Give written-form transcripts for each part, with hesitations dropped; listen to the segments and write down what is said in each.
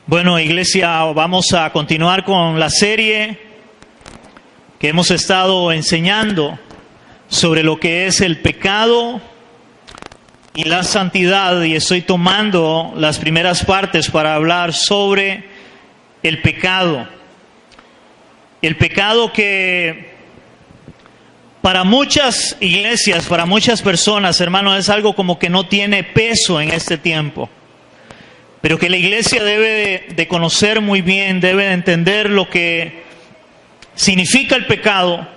Bueno, iglesia, vamos a continuar con la serie que hemos estado enseñando sobre lo que es el pecado y la santidad, y estoy tomando las primeras partes para hablar sobre el pecado. El pecado que para muchas iglesias, para muchas personas, hermanos, es algo como que no tiene peso en este tiempo. Pero que la iglesia debe de conocer muy bien, debe de entender lo que significa el pecado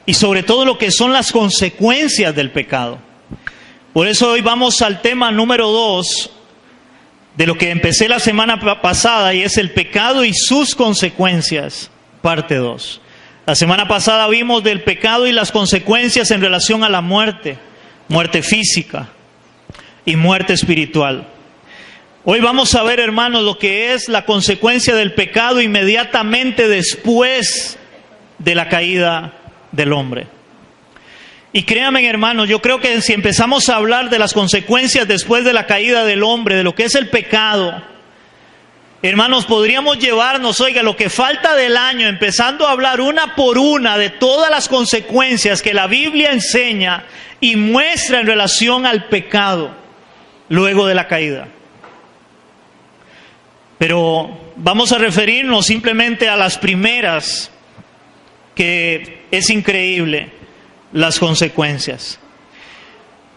y sobre todo lo que son las consecuencias del pecado. Por eso hoy vamos al tema número 2 de lo que empecé la semana pasada, y es el pecado y sus consecuencias, parte 2. La semana pasada vimos del pecado y las consecuencias en relación a la muerte, muerte física y muerte espiritual. Hoy vamos a ver, hermanos, lo que es la consecuencia del pecado inmediatamente después de la caída del hombre. Y créanme, hermanos, yo creo que si empezamos a hablar de las consecuencias después de la caída del hombre, de lo que es el pecado, hermanos, podríamos llevarnos, oiga, lo que falta del año, empezando a hablar una por una de todas las consecuencias que la Biblia enseña y muestra en relación al pecado luego de la caída. Pero vamos a referirnos simplemente a las primeras, que es increíble las consecuencias.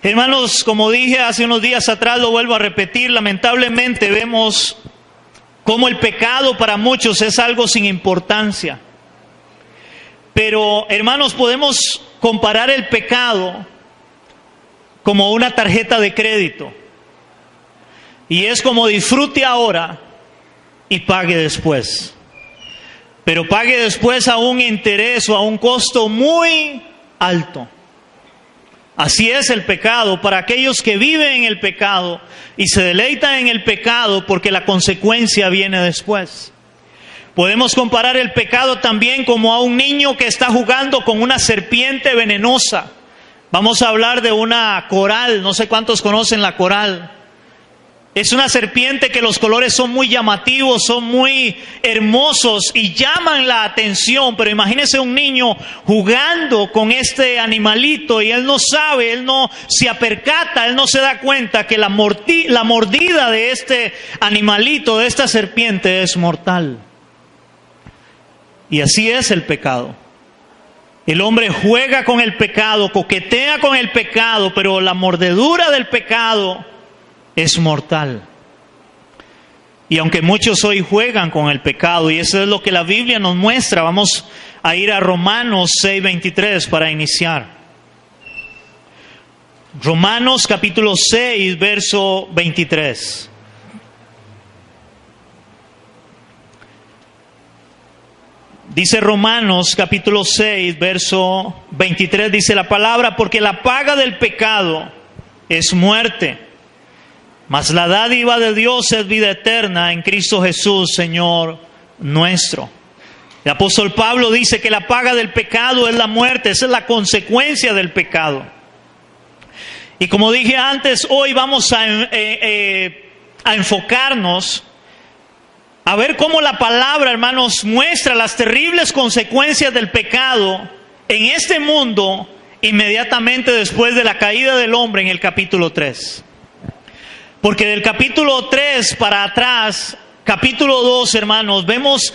Hermanos, como dije hace unos días atrás, lo vuelvo a repetir, lamentablemente vemos cómo el pecado para muchos es algo sin importancia. Pero, hermanos, podemos comparar el pecado como una tarjeta de crédito. Y es como disfrute ahora y pague después. Pero pague después a un interés o a un costo muy alto. Así es el pecado para aquellos que viven en el pecado y se deleitan en el pecado, porque la consecuencia viene después. Podemos comparar el pecado también como a un niño que está jugando con una serpiente venenosa. Vamos a hablar de una coral, no sé cuántos conocen la coral. Es una serpiente que los colores son muy llamativos, son muy hermosos y llaman la atención. Pero imagínese un niño jugando con este animalito y él no sabe, él no se apercata, él no se da cuenta que la mordida de este animalito, de esta serpiente, es mortal. Y así es el pecado. El hombre juega con el pecado, coquetea con el pecado, pero la mordedura del pecado es mortal. Y aunque muchos hoy juegan con el pecado, y eso es lo que la Biblia nos muestra, vamos a ir a Romanos 6:23 para iniciar. Romanos capítulo 6, verso 23. Dice Romanos capítulo 6, verso 23, dice la palabra: porque la paga del pecado es muerte, mas la dádiva de Dios es vida eterna en Cristo Jesús, Señor nuestro. El apóstol Pablo dice que la paga del pecado es la muerte, esa es la consecuencia del pecado. Y como dije antes, hoy vamos a enfocarnos a ver cómo la palabra, hermanos, muestra las terribles consecuencias del pecado en este mundo inmediatamente después de la caída del hombre en el capítulo 3. Porque del capítulo 3 para atrás, capítulo 2, hermanos, vemos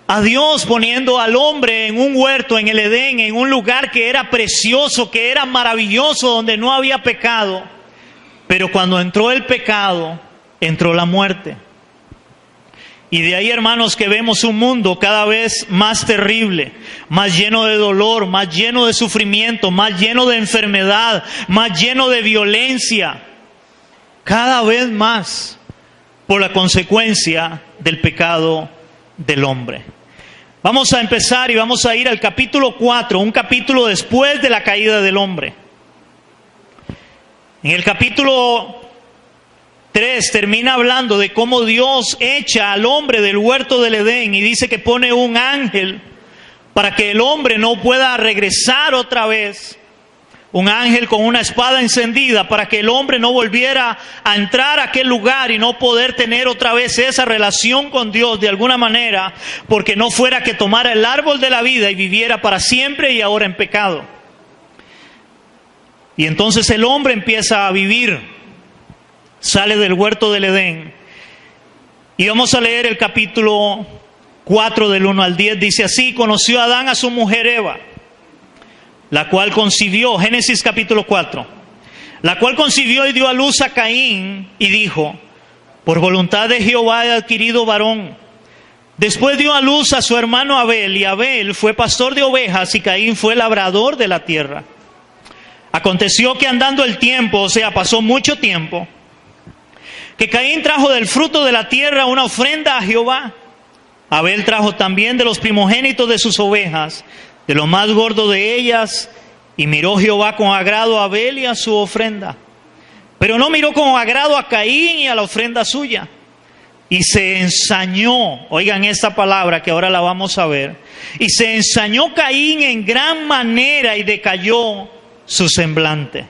a Dios poniendo al hombre en un huerto, en el Edén, en un lugar que era precioso, que era maravilloso, donde no había pecado. Pero cuando entró el pecado, entró la muerte. Y de ahí, hermanos, que vemos un mundo cada vez más terrible, más lleno de dolor, más lleno de sufrimiento, más lleno de enfermedad, más lleno de violencia. Cada vez más por la consecuencia del pecado del hombre. Vamos a empezar y vamos a ir al capítulo 4, un capítulo después de la caída del hombre. En el capítulo 3 termina hablando de cómo Dios echa al hombre del huerto del Edén y dice que pone un ángel para que el hombre no pueda regresar otra vez un ángel con una espada encendida para que el hombre no volviera a entrar a aquel lugar y no poder tener otra vez esa relación con Dios de alguna manera, porque no fuera que tomara el árbol de la vida y viviera para siempre y ahora en pecado. Y entonces el hombre empieza a vivir, sale del huerto del Edén. Y vamos a leer el capítulo 4 del 1 al 10, dice así: conoció Adán a su mujer Eva, la cual concibió, Génesis capítulo 4, la cual concibió y dio a luz a Caín y dijo: por voluntad de Jehová he adquirido varón. Después dio a luz a su hermano Abel, y Abel fue pastor de ovejas y Caín fue labrador de la tierra. Aconteció que andando el tiempo, o sea, pasó mucho tiempo, que Caín trajo del fruto de la tierra una ofrenda a Jehová. Abel trajo también de los primogénitos de sus ovejas, de lo más gordo de ellas, y miró Jehová con agrado a Abel y a su ofrenda. Pero no miró con agrado a Caín y a la ofrenda suya. Y se ensañó, oigan esta palabra que ahora la vamos a ver, y se ensañó Caín en gran manera y decayó su semblante.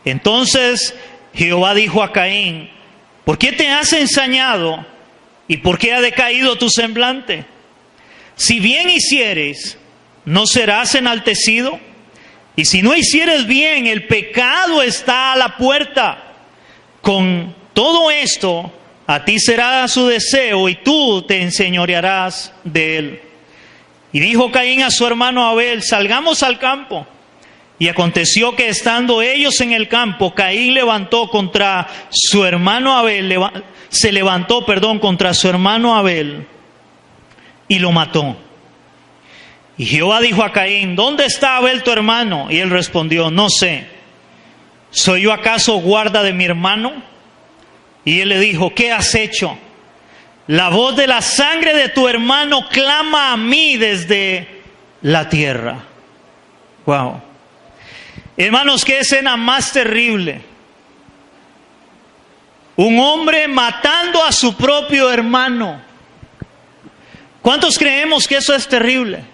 Entonces Jehová dijo a Caín: ¿por qué te has ensañado y por qué ha decaído tu semblante? Si bien hicieres, ¿no serás enaltecido? Y si no hicieres bien, el pecado está a la puerta. Con todo esto, a ti será su deseo y tú te enseñorearás de él. Y dijo Caín a su hermano Abel: salgamos al campo. Y aconteció que estando ellos en el campo, Caín levantó contra su hermano Abel, contra su hermano Abel y lo mató. Y Jehová dijo a Caín: ¿dónde está Abel tu hermano? Y él respondió: no sé. ¿Soy yo acaso guarda de mi hermano? Y él le dijo: ¿qué has hecho? La voz de la sangre de tu hermano clama a mí desde la tierra. Wow. Hermanos, qué escena más terrible. Un hombre matando a su propio hermano. ¿Cuántos creemos que eso es terrible?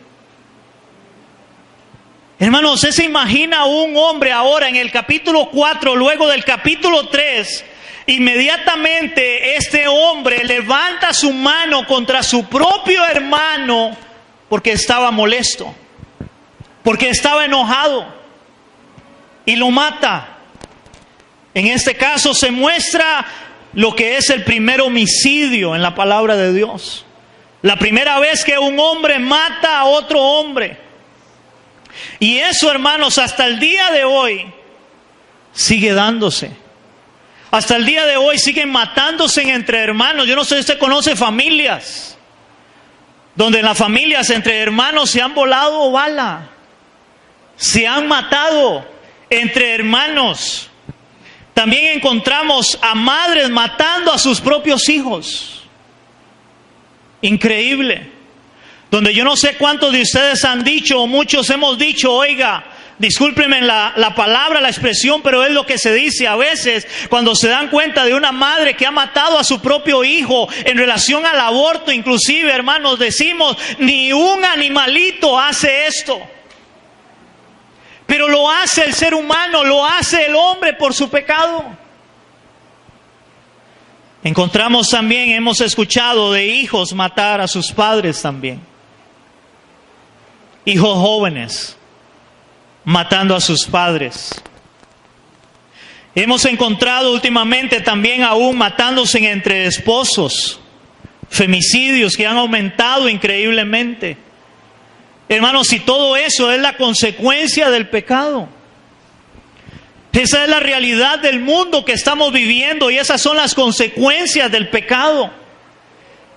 Hermanos, ¿usted se imagina a un hombre ahora en el capítulo 4, luego del capítulo 3, inmediatamente este hombre levanta su mano contra su propio hermano porque estaba molesto, porque estaba enojado, y lo mata? En este caso se muestra lo que es el primer homicidio en la palabra de Dios. La primera vez que un hombre mata a otro hombre. Y eso, hermanos, hasta el día de hoy sigue dándose. Hasta el día de hoy siguen matándose entre hermanos. Yo no sé si usted conoce familias donde en las familias entre hermanos se han volado bala, se han matado entre hermanos. También encontramos a madres matando a sus propios hijos. Increíble. Donde yo no sé cuántos de ustedes han dicho, o muchos hemos dicho: oiga, discúlpenme la palabra, la expresión, pero es lo que se dice a veces cuando se dan cuenta de una madre que ha matado a su propio hijo en relación al aborto. Inclusive, hermanos, decimos: ni un animalito hace esto. Pero lo hace el ser humano, lo hace el hombre por su pecado. Encontramos también, hemos escuchado de hijos matar a sus padres también. Hijos jóvenes matando a sus padres. Hemos encontrado últimamente también aún matándose entre esposos, femicidios que han aumentado increíblemente. Hermanos, si todo eso es la consecuencia del pecado, esa es la realidad del mundo que estamos viviendo y esas son las consecuencias del pecado.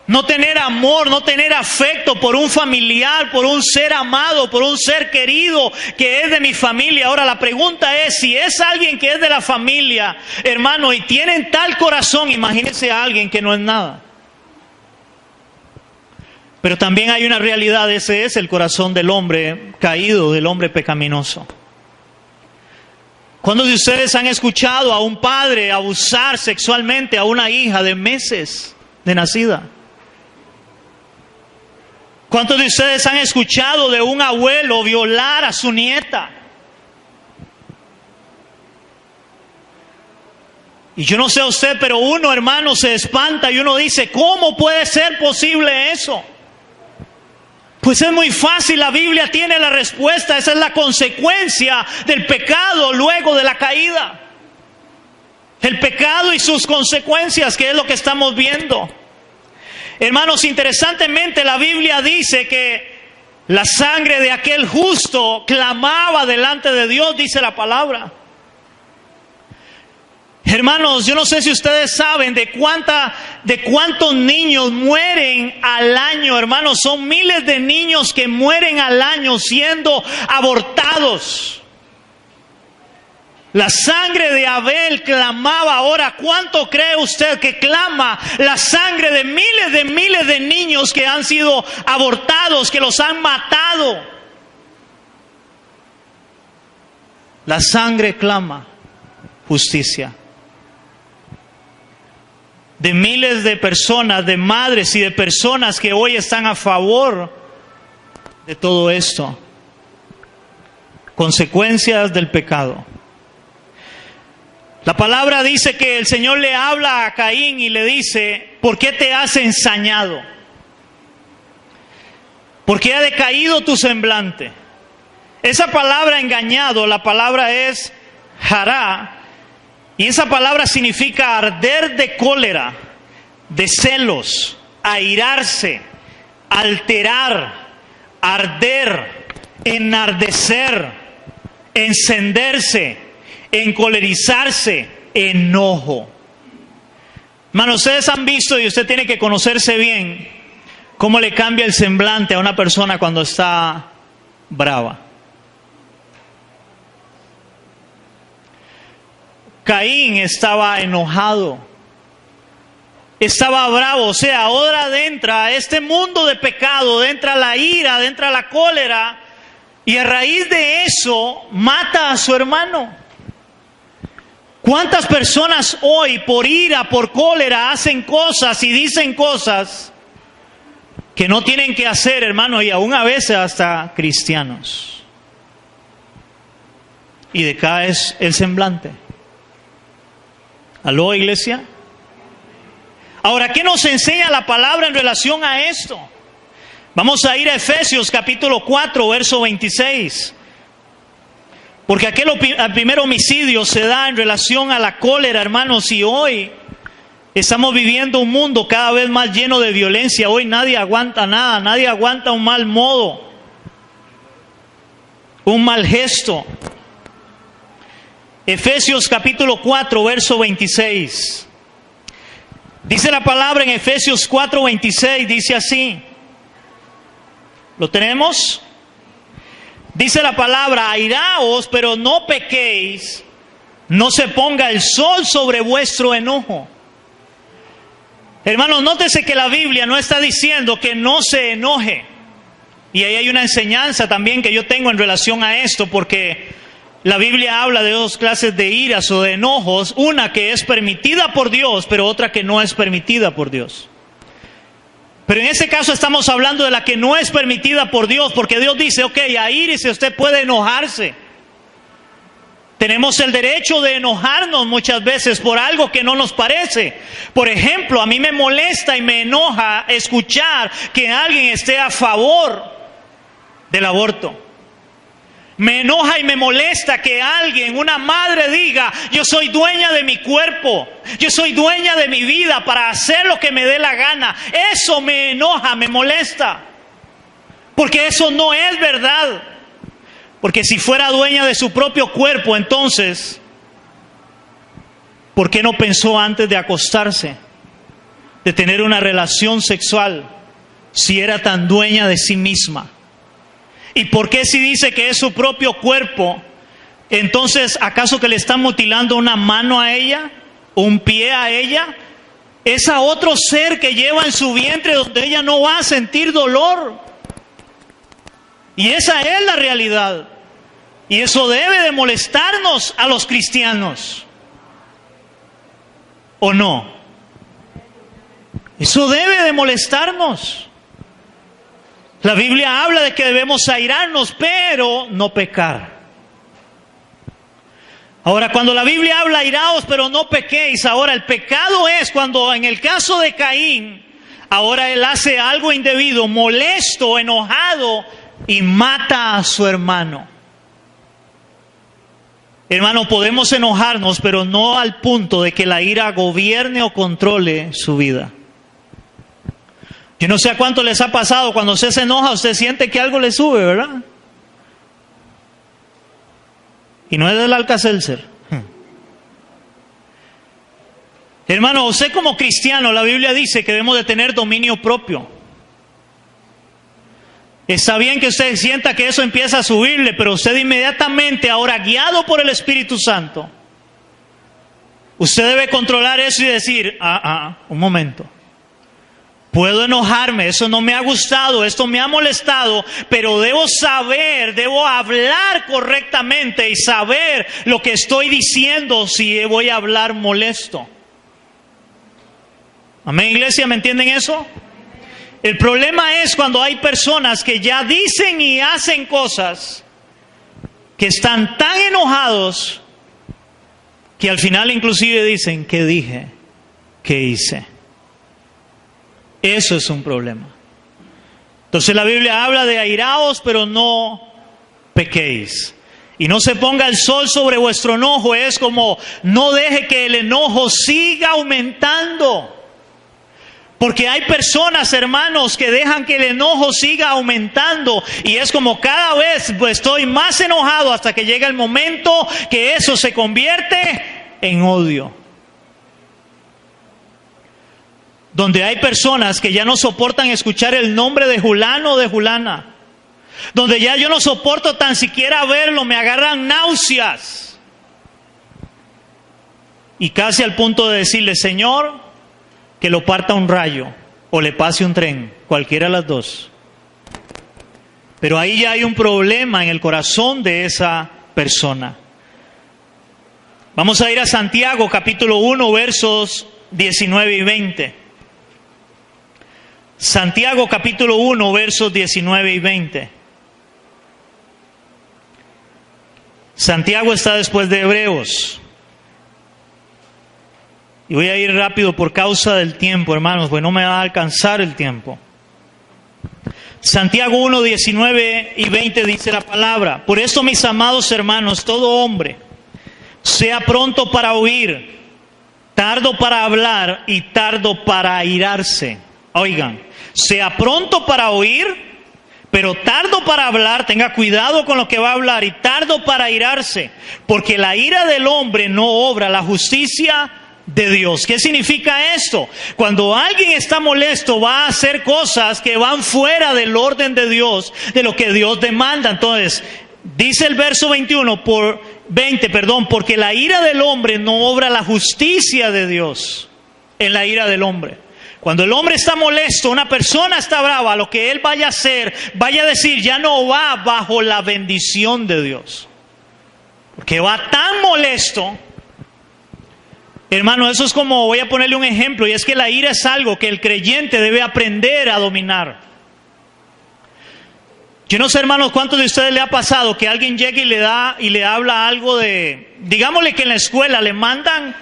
No tener amor, no tener afecto por un familiar, por un ser amado, por un ser querido que es de mi familia. Ahora la pregunta es, si es alguien que es de la familia, hermano, y tienen tal corazón, imagínense a alguien que no es nada. Pero también hay una realidad, ese es el corazón del hombre caído, del hombre pecaminoso. ¿Cuántos de ustedes han escuchado a un padre abusar sexualmente a una hija de meses de nacida? ¿Cuántos de ustedes han escuchado de un abuelo violar a su nieta? Y yo no sé a usted, pero uno, hermano, se espanta y uno dice, ¿cómo puede ser posible eso? Pues es muy fácil, la Biblia tiene la respuesta. Esa es la consecuencia del pecado luego de la caída. El pecado y sus consecuencias, que es lo que estamos viendo. Hermanos, interesantemente la Biblia dice que la sangre de aquel justo clamaba delante de Dios, dice la palabra. Hermanos, yo no sé si ustedes saben de cuántos niños mueren al año, hermanos. Son miles de niños que mueren al año siendo abortados. La sangre de Abel clamaba. Ahora, ¿cuánto cree usted que clama la sangre de miles de niños que han sido abortados, que los han matado? La sangre clama justicia. De miles de personas, de madres y de personas que hoy están a favor de todo esto. Consecuencias del pecado. La palabra dice que el Señor le habla a Caín y le dice, ¿por qué te has ensañado? ¿Por qué ha decaído tu semblante? Esa palabra engañado, la palabra es hará. Y esa palabra significa arder de cólera, de celos, airarse, alterar, arder, enardecer, encenderse, encolerizarse, enojo. Hermanos, ustedes han visto, y usted tiene que conocerse bien, cómo le cambia el semblante a una persona cuando está brava. Caín estaba enojado, estaba bravo, o sea, ahora entra a este mundo de pecado, entra la ira, entra la cólera, y a raíz de eso mata a su hermano. ¿Cuántas personas hoy por ira, por cólera, hacen cosas y dicen cosas que no tienen que hacer, hermano, y aún a veces hasta cristianos? Y decae el semblante. ¿Aló, iglesia? Ahora, ¿qué nos enseña la palabra en relación a esto? Vamos a ir a Efesios capítulo 4, verso 26. Porque aquel primer homicidio se da en relación a la cólera, hermanos, y hoy estamos viviendo un mundo cada vez más lleno de violencia. Hoy nadie aguanta nada, nadie aguanta un mal modo, un mal gesto. Efesios capítulo 4, verso 26. Dice la palabra en Efesios 4, 26, dice así. ¿Lo tenemos? Dice la palabra, airaos, pero no pequéis, no se ponga el sol sobre vuestro enojo. Hermanos, nótese que la Biblia no está diciendo que no se enoje. Y ahí hay una enseñanza también que yo tengo en relación a esto, porque la Biblia habla de dos clases de iras o de enojos, una que es permitida por Dios, pero otra que no es permitida por Dios. Pero en este caso estamos hablando de la que no es permitida por Dios, porque Dios dice, ok, aírese, usted puede enojarse. Tenemos el derecho de enojarnos muchas veces por algo que no nos parece. Por ejemplo, a mí me molesta y me enoja escuchar que alguien esté a favor del aborto. Me enoja y me molesta que alguien, una madre, diga, yo soy dueña de mi cuerpo, yo soy dueña de mi vida para hacer lo que me dé la gana. Eso me enoja, me molesta, porque eso no es verdad. Porque si fuera dueña de su propio cuerpo, entonces, ¿por qué no pensó antes de acostarse, de tener una relación sexual, si era tan dueña de sí misma? ¿Y por qué si dice que es su propio cuerpo, entonces acaso que le están mutilando una mano a ella, un pie a ella? Es a otro ser que lleva en su vientre donde ella no va a sentir dolor. Y esa es la realidad. Y eso debe de molestarnos a los cristianos. ¿O no? Eso debe de molestarnos. La Biblia habla de que debemos airarnos, pero no pecar. Ahora, cuando la Biblia habla airaos, pero no pequéis. Ahora, el pecado es cuando en el caso de Caín, ahora él hace algo indebido, molesto, enojado y mata a su hermano. Hermano, podemos enojarnos, pero no al punto de que la ira gobierne o controle su vida. Yo no sé a cuánto les ha pasado, cuando usted se enoja, usted siente que algo le sube, ¿verdad? Y no es del Alka-Seltzer. Hermano, usted como cristiano, la Biblia dice que debemos de tener dominio propio. Está bien que usted sienta que eso empieza a subirle, pero usted inmediatamente, ahora guiado por el Espíritu Santo, usted debe controlar eso y decir, un momento. Puedo enojarme, eso no me ha gustado, esto me ha molestado, pero debo saber, debo hablar correctamente y saber lo que estoy diciendo si voy a hablar molesto. Amén, iglesia, ¿me entienden eso? El problema es cuando hay personas que ya dicen y hacen cosas que están tan enojados que al final inclusive dicen, ¿qué dije? ¿Qué hice? Eso es un problema. Entonces la Biblia habla de airaos, pero no pequéis. Y no se ponga el sol sobre vuestro enojo. Es como, no deje que el enojo siga aumentando. Porque hay personas, hermanos, que dejan que el enojo siga aumentando. Y es como cada vez estoy más enojado hasta que llega el momento que eso se convierte en odio. Donde hay personas que ya no soportan escuchar el nombre de Julano o de Julana. Donde ya yo no soporto tan siquiera verlo, me agarran náuseas. Y casi al punto de decirle, Señor, que lo parta un rayo o le pase un tren, cualquiera de las dos. Pero ahí ya hay un problema en el corazón de esa persona. Vamos a ir a Santiago capítulo 1 versos 19 y 20. Santiago capítulo 1 versos 19 y 20. Santiago está después de Hebreos. Y voy a ir rápido por causa del tiempo, hermanos, pues no me va a alcanzar el tiempo. Santiago 1, 19 y 20 dice la palabra: por esto, mis amados hermanos, todo hombre sea pronto para oír, tardo para hablar y tardo para airarse. Oigan, sea pronto para oír, pero tardo para hablar, tenga cuidado con lo que va a hablar, y tardo para airarse, porque la ira del hombre no obra la justicia de Dios. ¿Qué significa esto? Cuando alguien está molesto, va a hacer cosas que van fuera del orden de Dios, de lo que Dios demanda. Entonces, dice el verso 20, porque la ira del hombre no obra la justicia de Dios en la ira del hombre. Cuando el hombre está molesto, una persona está brava, lo que él vaya a hacer, vaya a decir, ya no va bajo la bendición de Dios. Porque va tan molesto. Hermano, eso es como, voy a ponerle un ejemplo, y es que la ira es algo que el creyente debe aprender a dominar. Yo no sé, hermanos, cuántos de ustedes le ha pasado que alguien llegue y le habla algo de, digámosle que en la escuela le mandan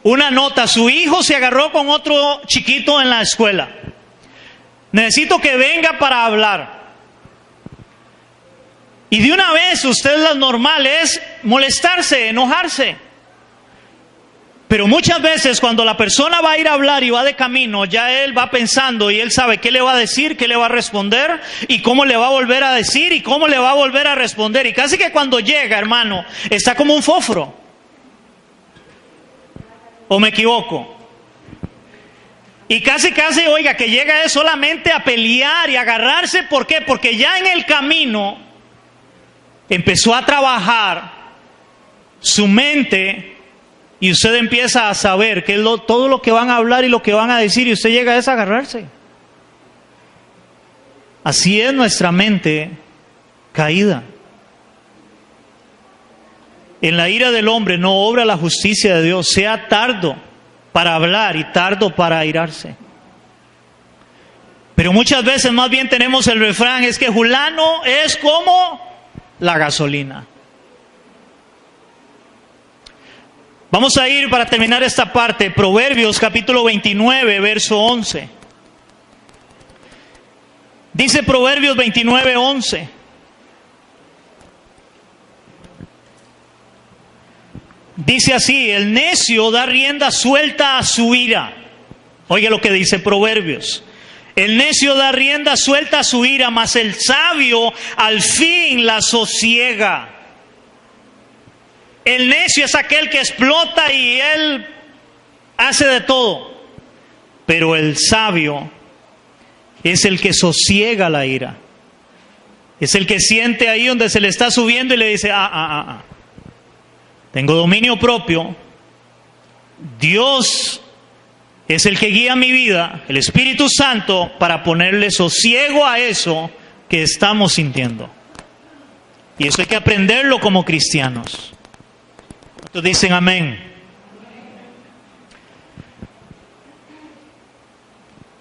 una nota, su hijo se agarró con otro chiquito en la escuela. Necesito que venga para hablar. Y de una vez usted, lo normal es molestarse, enojarse. Pero muchas veces cuando la persona va a ir a hablar y va de camino, ya él va pensando y él sabe qué le va a decir, qué le va a responder y cómo le va a volver a decir y cómo le va a volver a responder. Y casi que cuando llega, hermano, está como un fósforo. ¿O me equivoco? Y casi, oiga, que llega él solamente a pelear y agarrarse. ¿Por qué? Porque ya en el camino empezó a trabajar su mente y usted empieza a saber que todo lo que van a hablar y lo que van a decir, y usted llega a agarrarse. Así es nuestra mente caída. En la ira del hombre no obra la justicia de Dios. Sea tardo para hablar y tardo para airarse. Pero muchas veces más bien tenemos el refrán, es que Julano es como la gasolina. Vamos a ir para terminar esta parte, Proverbios capítulo 29, verso 11. Dice Proverbios 29, 11. Dice así: el necio da rienda suelta a su ira. Oiga lo que dice Proverbios. El necio da rienda suelta a su ira, mas el sabio al fin la sosiega. El necio es aquel que explota y él hace de todo. Pero el sabio es el que sosiega la ira. Es el que siente ahí donde se le está subiendo y le dice, tengo dominio propio. Dios es el que guía mi vida, el Espíritu Santo, para ponerle sosiego a eso que estamos sintiendo. Y eso hay que aprenderlo como cristianos. ¿Cuántos dicen amén?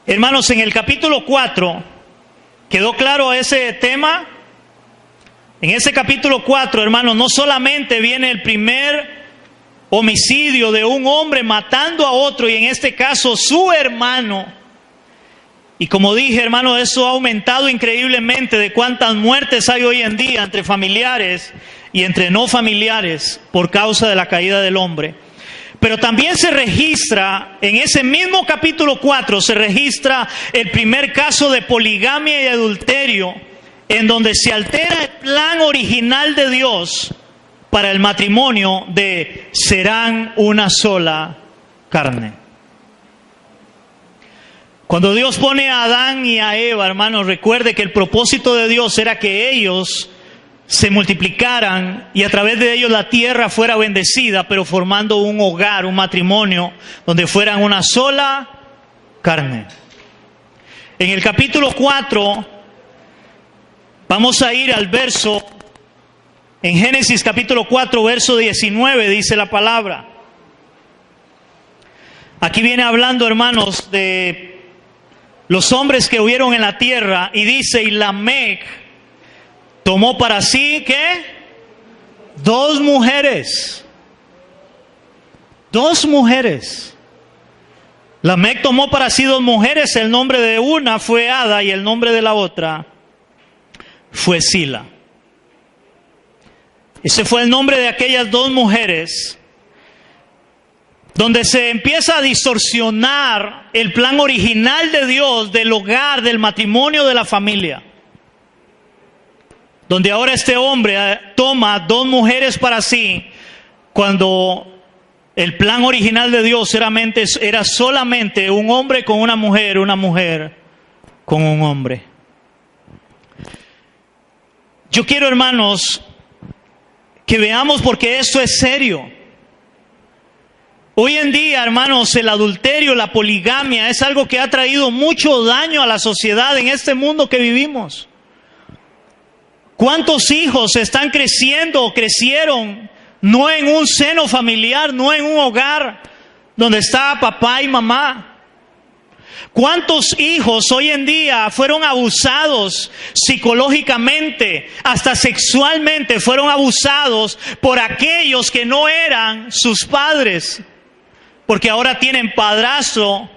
Hermanos, en el capítulo 4, ¿quedó claro ese tema? En ese capítulo 4, hermanos, no solamente viene el primer homicidio de un hombre matando a otro, y en este caso su hermano. Y como dije, hermano, eso ha aumentado increíblemente de cuántas muertes hay hoy en día entre familiares y entre no familiares por causa de la caída del hombre. Pero también se registra, en ese mismo capítulo 4, se registra el primer caso de poligamia y adulterio, en donde se altera el plan original de Dios para el matrimonio de serán una sola carne. Cuando Dios pone a Adán y a Eva, hermanos, recuerde que el propósito de Dios era que ellos se multiplicaran y a través de ellos la tierra fuera bendecida, pero formando un hogar, un matrimonio, donde fueran una sola carne. En el capítulo 4, vamos a ir al verso, en Génesis capítulo 4, verso 19, dice la palabra. Aquí viene hablando, hermanos, de los hombres que hubieron en la tierra, y dice, y Lamec tomó para sí, ¿qué? 2 mujeres. 2 mujeres. Lamec tomó para sí 2 mujeres, el nombre de una fue Ada y el nombre de la otra fue Sila. Ese fue el nombre de aquellas 2 mujeres, donde se empieza a distorsionar el plan original de Dios del hogar, del matrimonio, de la familia. Donde ahora este hombre toma 2 mujeres para sí, cuando el plan original de Dios era solamente un hombre con una mujer con un hombre. Yo quiero, hermanos, que veamos, porque esto es serio. Hoy en día, hermanos, el adulterio, la poligamia es algo que ha traído mucho daño a la sociedad en este mundo que vivimos. ¿Cuántos hijos están creciendo o crecieron no en un seno familiar, no en un hogar donde está papá y mamá? ¿Cuántos hijos hoy en día fueron abusados psicológicamente, hasta sexualmente fueron abusados por aquellos que no eran sus padres? Porque ahora tienen padrastro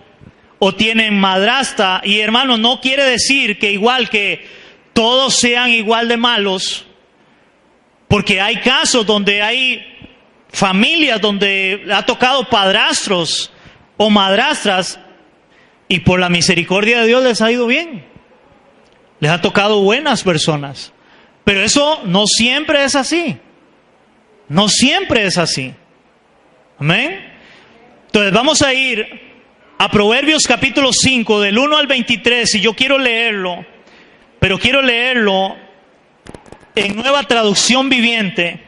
o tienen madrastra. Y hermano, no quiere decir que igual que todos sean igual de malos, porque hay casos donde hay familias donde ha tocado padrastros o madrastras y por la misericordia de Dios les ha ido bien. Les ha tocado buenas personas. Pero eso no siempre es así. No siempre es así. Amén. Entonces vamos a ir a Proverbios capítulo 5, del 1 al 23, y yo quiero leerlo, pero quiero leerlo en Nueva Traducción Viviente.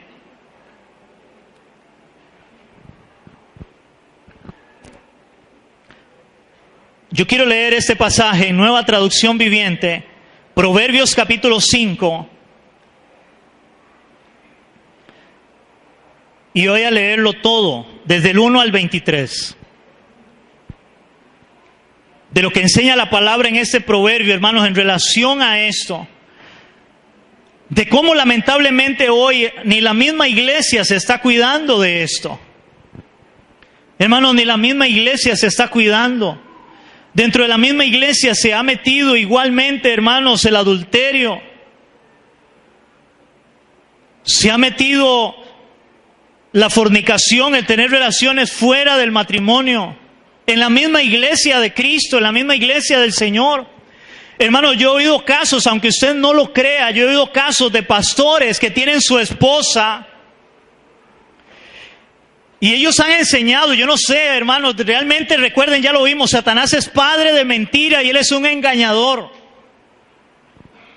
Yo quiero leer este pasaje en Nueva Traducción Viviente, Proverbios capítulo 5. Y voy a leerlo todo, desde el 1 al 23. De lo que enseña la palabra en este proverbio, hermanos, en relación a esto. De cómo lamentablemente hoy ni la misma iglesia se está cuidando de esto. Hermanos, ni la misma iglesia se está cuidando. Dentro de la misma iglesia se ha metido igualmente, hermanos, el adulterio. Se ha metido la fornicación, el tener relaciones fuera del matrimonio. En la misma iglesia de Cristo, en la misma iglesia del Señor. Hermanos, yo he oído casos, aunque usted no lo crea, yo he oído casos de pastores que tienen su esposa. Y ellos han enseñado, yo no sé, hermanos, realmente recuerden, ya lo vimos, Satanás es padre de mentira y él es un engañador.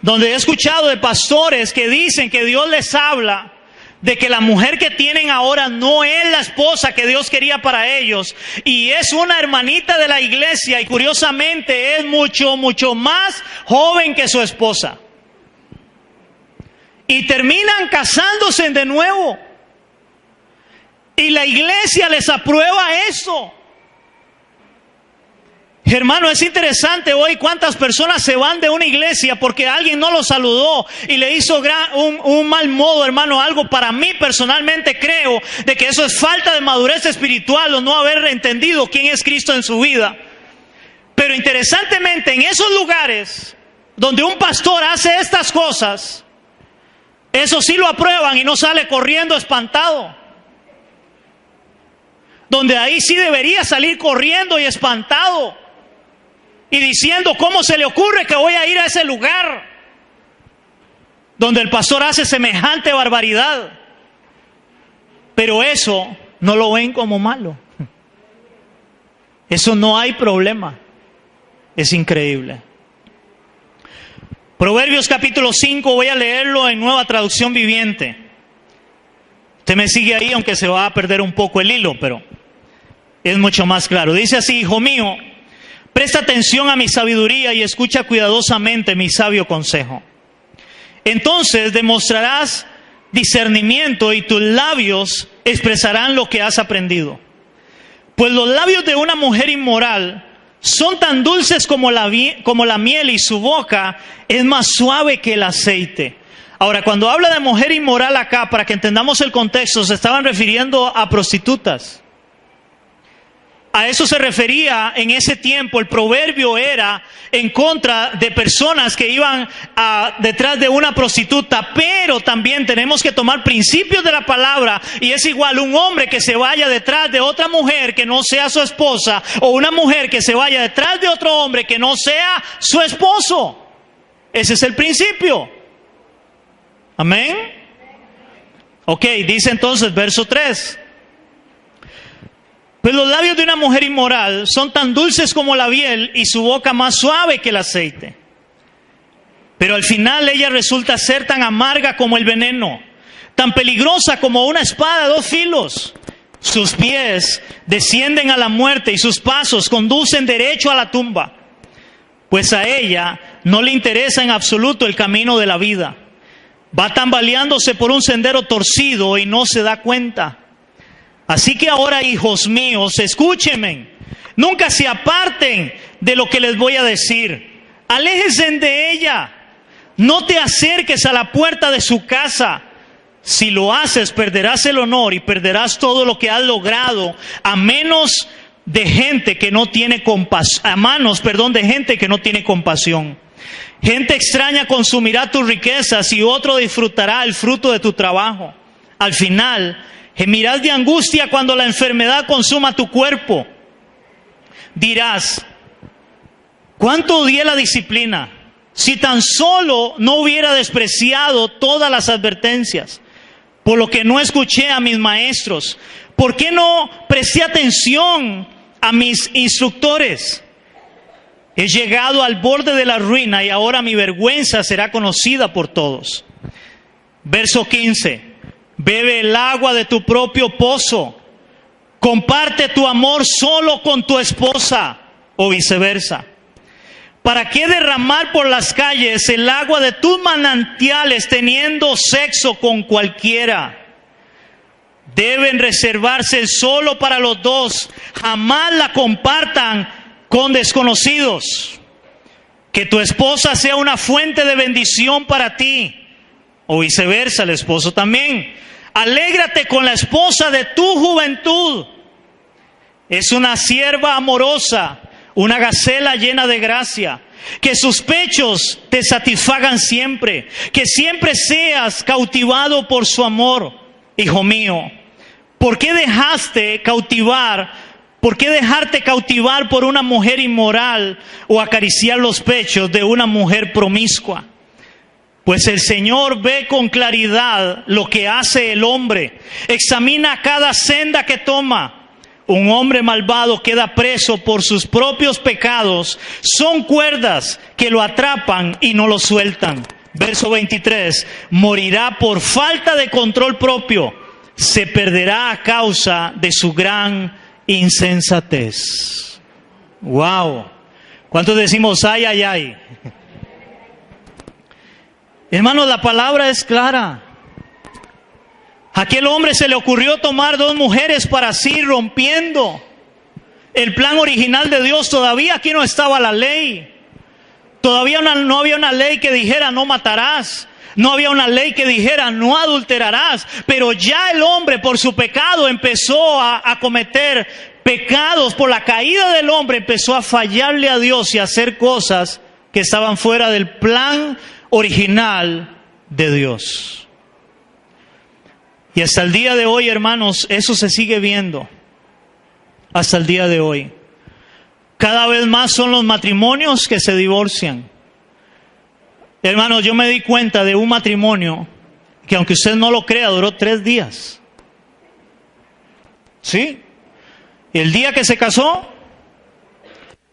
Donde he escuchado de pastores que dicen que Dios les habla de que la mujer que tienen ahora no es la esposa que Dios quería para ellos, y es una hermanita de la iglesia, y curiosamente es mucho más joven que su esposa. Y terminan casándose de nuevo. Y la iglesia les aprueba eso. Hermano, es interesante hoy cuántas personas se van de una iglesia porque alguien no los saludó y le hizo un mal modo, hermano. Algo para mí personalmente creo de que eso es falta de madurez espiritual o no haber entendido quién es Cristo en su vida. Pero interesantemente, en esos lugares donde un pastor hace estas cosas, eso sí lo aprueban y no sale corriendo espantado. Donde ahí sí debería salir corriendo y espantado y diciendo, ¿cómo se le ocurre que voy a ir a ese lugar donde el pastor hace semejante barbaridad? Pero eso no lo ven como malo. Eso no hay problema. Es increíble. Proverbios capítulo 5, voy a leerlo en Nueva Traducción Viviente. Usted me sigue ahí, aunque se va a perder un poco el hilo, pero es mucho más claro. Dice así: hijo mío, presta atención a mi sabiduría y escucha cuidadosamente mi sabio consejo. Entonces demostrarás discernimiento y tus labios expresarán lo que has aprendido. Pues los labios de una mujer inmoral son tan dulces como la miel, y su boca es más suave que el aceite. Ahora, cuando habla de mujer inmoral acá, para que entendamos el contexto, se estaban refiriendo a prostitutas. A eso se refería en ese tiempo. El proverbio era en contra de personas que iban detrás de una prostituta, pero también tenemos que tomar principios de la palabra, y es igual un hombre que se vaya detrás de otra mujer que no sea su esposa, o una mujer que se vaya detrás de otro hombre que no sea su esposo. Ese es el principio. Amén. Ok, dice entonces verso 3. Pues los labios de una mujer inmoral son tan dulces como la miel y su boca más suave que el aceite. Pero al final ella resulta ser tan amarga como el veneno, tan peligrosa como una espada de dos filos. Sus pies descienden a la muerte y sus pasos conducen derecho a la tumba. Pues a ella no le interesa en absoluto el camino de la vida. Va tambaleándose por un sendero torcido y no se da cuenta. Así que ahora, hijos míos, escúchenme. Nunca se aparten de lo que les voy a decir. Aléjense de ella. No te acerques a la puerta de su casa. Si lo haces, perderás el honor y perderás todo lo que has logrado, a manos de gente que no tiene compasión. Gente extraña consumirá tus riquezas y otro disfrutará el fruto de tu trabajo. Al final, gemirás de angustia cuando la enfermedad consuma tu cuerpo. Dirás, ¿cuánto odié la disciplina? Si tan solo no hubiera despreciado todas las advertencias, por lo que no escuché a mis maestros. ¿Por qué no presté atención a mis instructores? He llegado al borde de la ruina y ahora mi vergüenza será conocida por todos. Verso 15. Bebe el agua de tu propio pozo. Comparte tu amor solo con tu esposa o viceversa. ¿Para qué derramar por las calles el agua de tus manantiales teniendo sexo con cualquiera? Deben reservarse solo para los dos. Jamás la compartan con desconocidos. Que tu esposa sea una fuente de bendición para ti o viceversa, el esposo también. Alégrate con la esposa de tu juventud es una sierva amorosa, una gacela llena de gracia. Que sus pechos te satisfagan siempre, que siempre seas cautivado por su amor, hijo mío. ¿Por qué dejarte cautivar por una mujer inmoral o acariciar los pechos de una mujer promiscua? Pues el Señor ve con claridad lo que hace el hombre, examina cada senda que toma. Un hombre malvado queda preso por sus propios pecados. Son cuerdas que lo atrapan y no lo sueltan. Verso 23. Morirá por falta de control propio. Se perderá a causa de su gran insensatez. Wow. ¿Cuántos decimos ay, ay, ay? Hermanos, la palabra es clara. A aquel hombre se le ocurrió tomar 2 mujeres para así, rompiendo el plan original de Dios. Todavía aquí no estaba la ley. Todavía no había una ley que dijera no matarás. No había una ley que dijera no adulterarás. Pero ya el hombre por su pecado empezó a cometer pecados. Por la caída del hombre empezó a fallarle a Dios y a hacer cosas que estaban fuera del plan original de Dios. Y hasta el día de hoy, hermanos, eso se sigue viendo. Hasta el día de hoy. Cada vez más son los matrimonios que se divorcian. Hermanos, yo me di cuenta de un matrimonio que, aunque usted no lo crea, duró 3 días. ¿Sí? El día que se casó,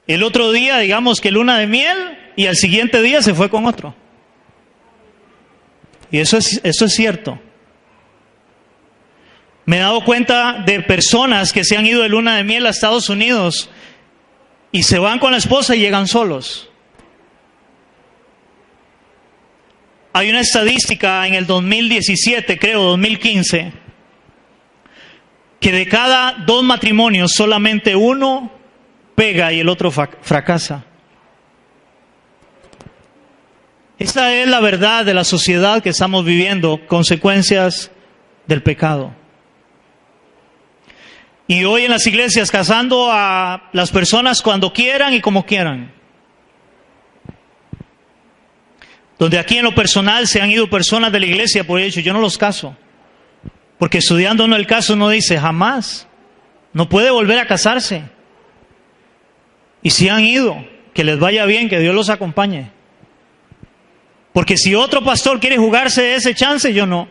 el otro día, digamos que luna de miel, y al siguiente día se fue con otro. Y eso es cierto. Me he dado cuenta de personas que se han ido de luna de miel a Estados Unidos y se van con la esposa y llegan solos. Hay una estadística en el 2017, creo, 2015, que de cada 2 matrimonios solamente uno pega y el otro fracasa. Esta es la verdad de la sociedad que estamos viviendo, consecuencias del pecado. Y hoy en las iglesias casando a las personas cuando quieran y como quieran. Donde aquí en lo personal se han ido personas de la iglesia por hecho, yo no los caso. Porque estudiando el caso no dice jamás, no puede volver a casarse. Y si han ido, que les vaya bien, que Dios los acompañe. Porque si otro pastor quiere jugarse ese chance, yo no.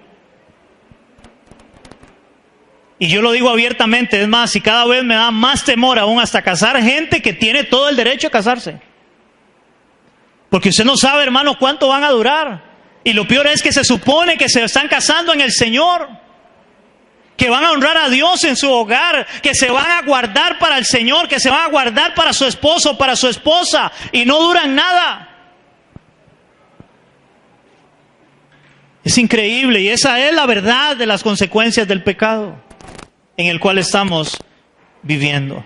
Y yo lo digo abiertamente, es más, y cada vez me da más temor aún hasta casar gente que tiene todo el derecho a casarse. Porque usted no sabe, hermano, cuánto van a durar. Y lo peor es que se supone que se están casando en el Señor. Que van a honrar a Dios en su hogar. Que se van a guardar para el Señor. Que se van a guardar para su esposo, para su esposa. Y no duran nada. Es increíble. Y esa es la verdad de las consecuencias del pecado en el cual estamos viviendo.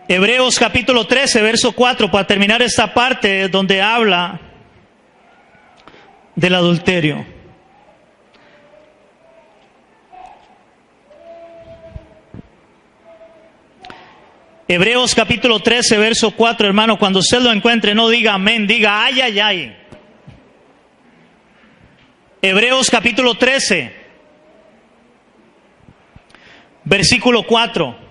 Hebreos capítulo 13, verso 4, para terminar esta parte donde habla del adulterio. Hebreos capítulo 13, verso 4, hermano, cuando usted lo encuentre, no diga amén, diga ay, ay, ay. Hebreos capítulo 13, versículo 4.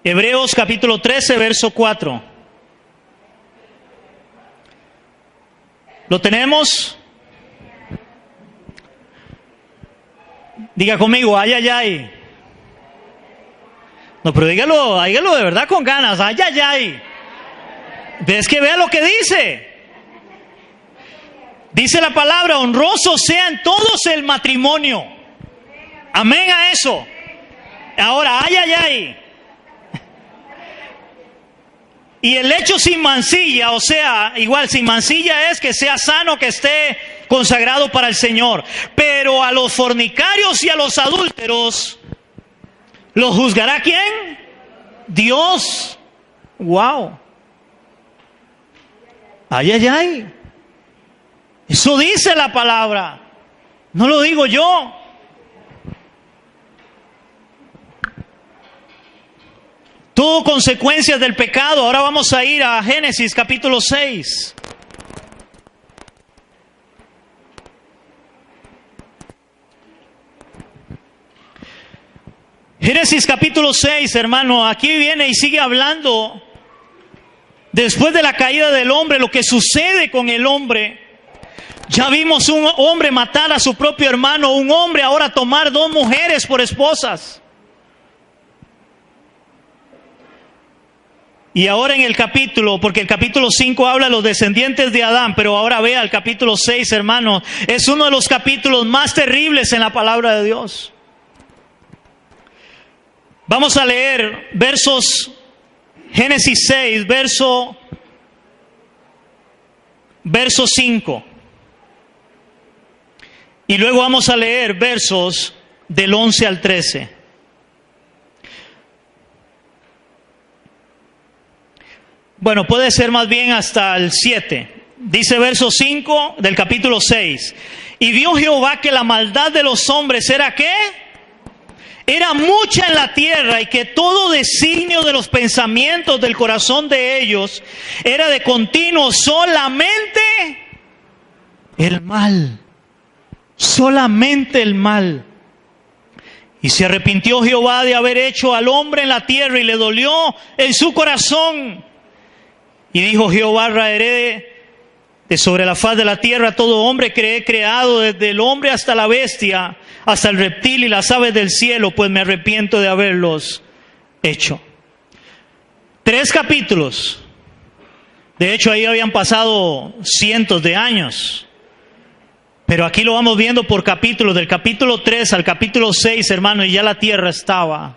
Hebreos capítulo 13, verso 4. ¿Lo tenemos? Diga conmigo, ay, ay, ay. No, pero dígalo de verdad con ganas, ay, ay, ay. ¿Ves que vea lo que dice? Dice la palabra, honrosos sean todos el matrimonio. Amén a eso. Ahora, ay, ay, ay. Y el hecho sin mancilla, o sea, igual sin mancilla es que sea sano, que esté consagrado para el Señor. Pero a los fornicarios y a los adúlteros, ¿los juzgará quién? Dios. Wow. Ay, ay, ay. Eso dice la palabra, no lo digo yo. Todo consecuencias del pecado. Ahora vamos a ir a Génesis capítulo 6. Génesis capítulo 6, hermano, aquí viene y sigue hablando después de la caída del hombre, lo que sucede con el hombre. Ya vimos un hombre matar a su propio hermano, un hombre ahora tomar 2 mujeres por esposas. Y ahora en el capítulo, porque el capítulo 5 habla de los descendientes de Adán, pero ahora vea el capítulo 6, hermano, es uno de los capítulos más terribles en la palabra de Dios. Vamos a leer Génesis 6, verso 5. Y luego vamos a leer versos del 11 al 13. Bueno, puede ser más bien hasta el 7. Dice verso 5 del capítulo 6. Y vio Jehová que la maldad de los hombres era ¿qué? Era mucha en la tierra, y que todo designio de los pensamientos del corazón de ellos era de continuo solamente el mal. Solamente el mal. Y se arrepintió Jehová de haber hecho al hombre en la tierra, y le dolió en su corazón. Y dijo Jehová: raeré de sobre la faz de la tierra todo hombre que he creado, desde el hombre hasta la bestia, hasta el reptil y las aves del cielo, pues me arrepiento de haberlos hecho. 3 capítulos. De hecho, ahí habían pasado cientos de años. Pero aquí lo vamos viendo por capítulos, del capítulo 3 al capítulo 6, hermano, y ya la tierra estaba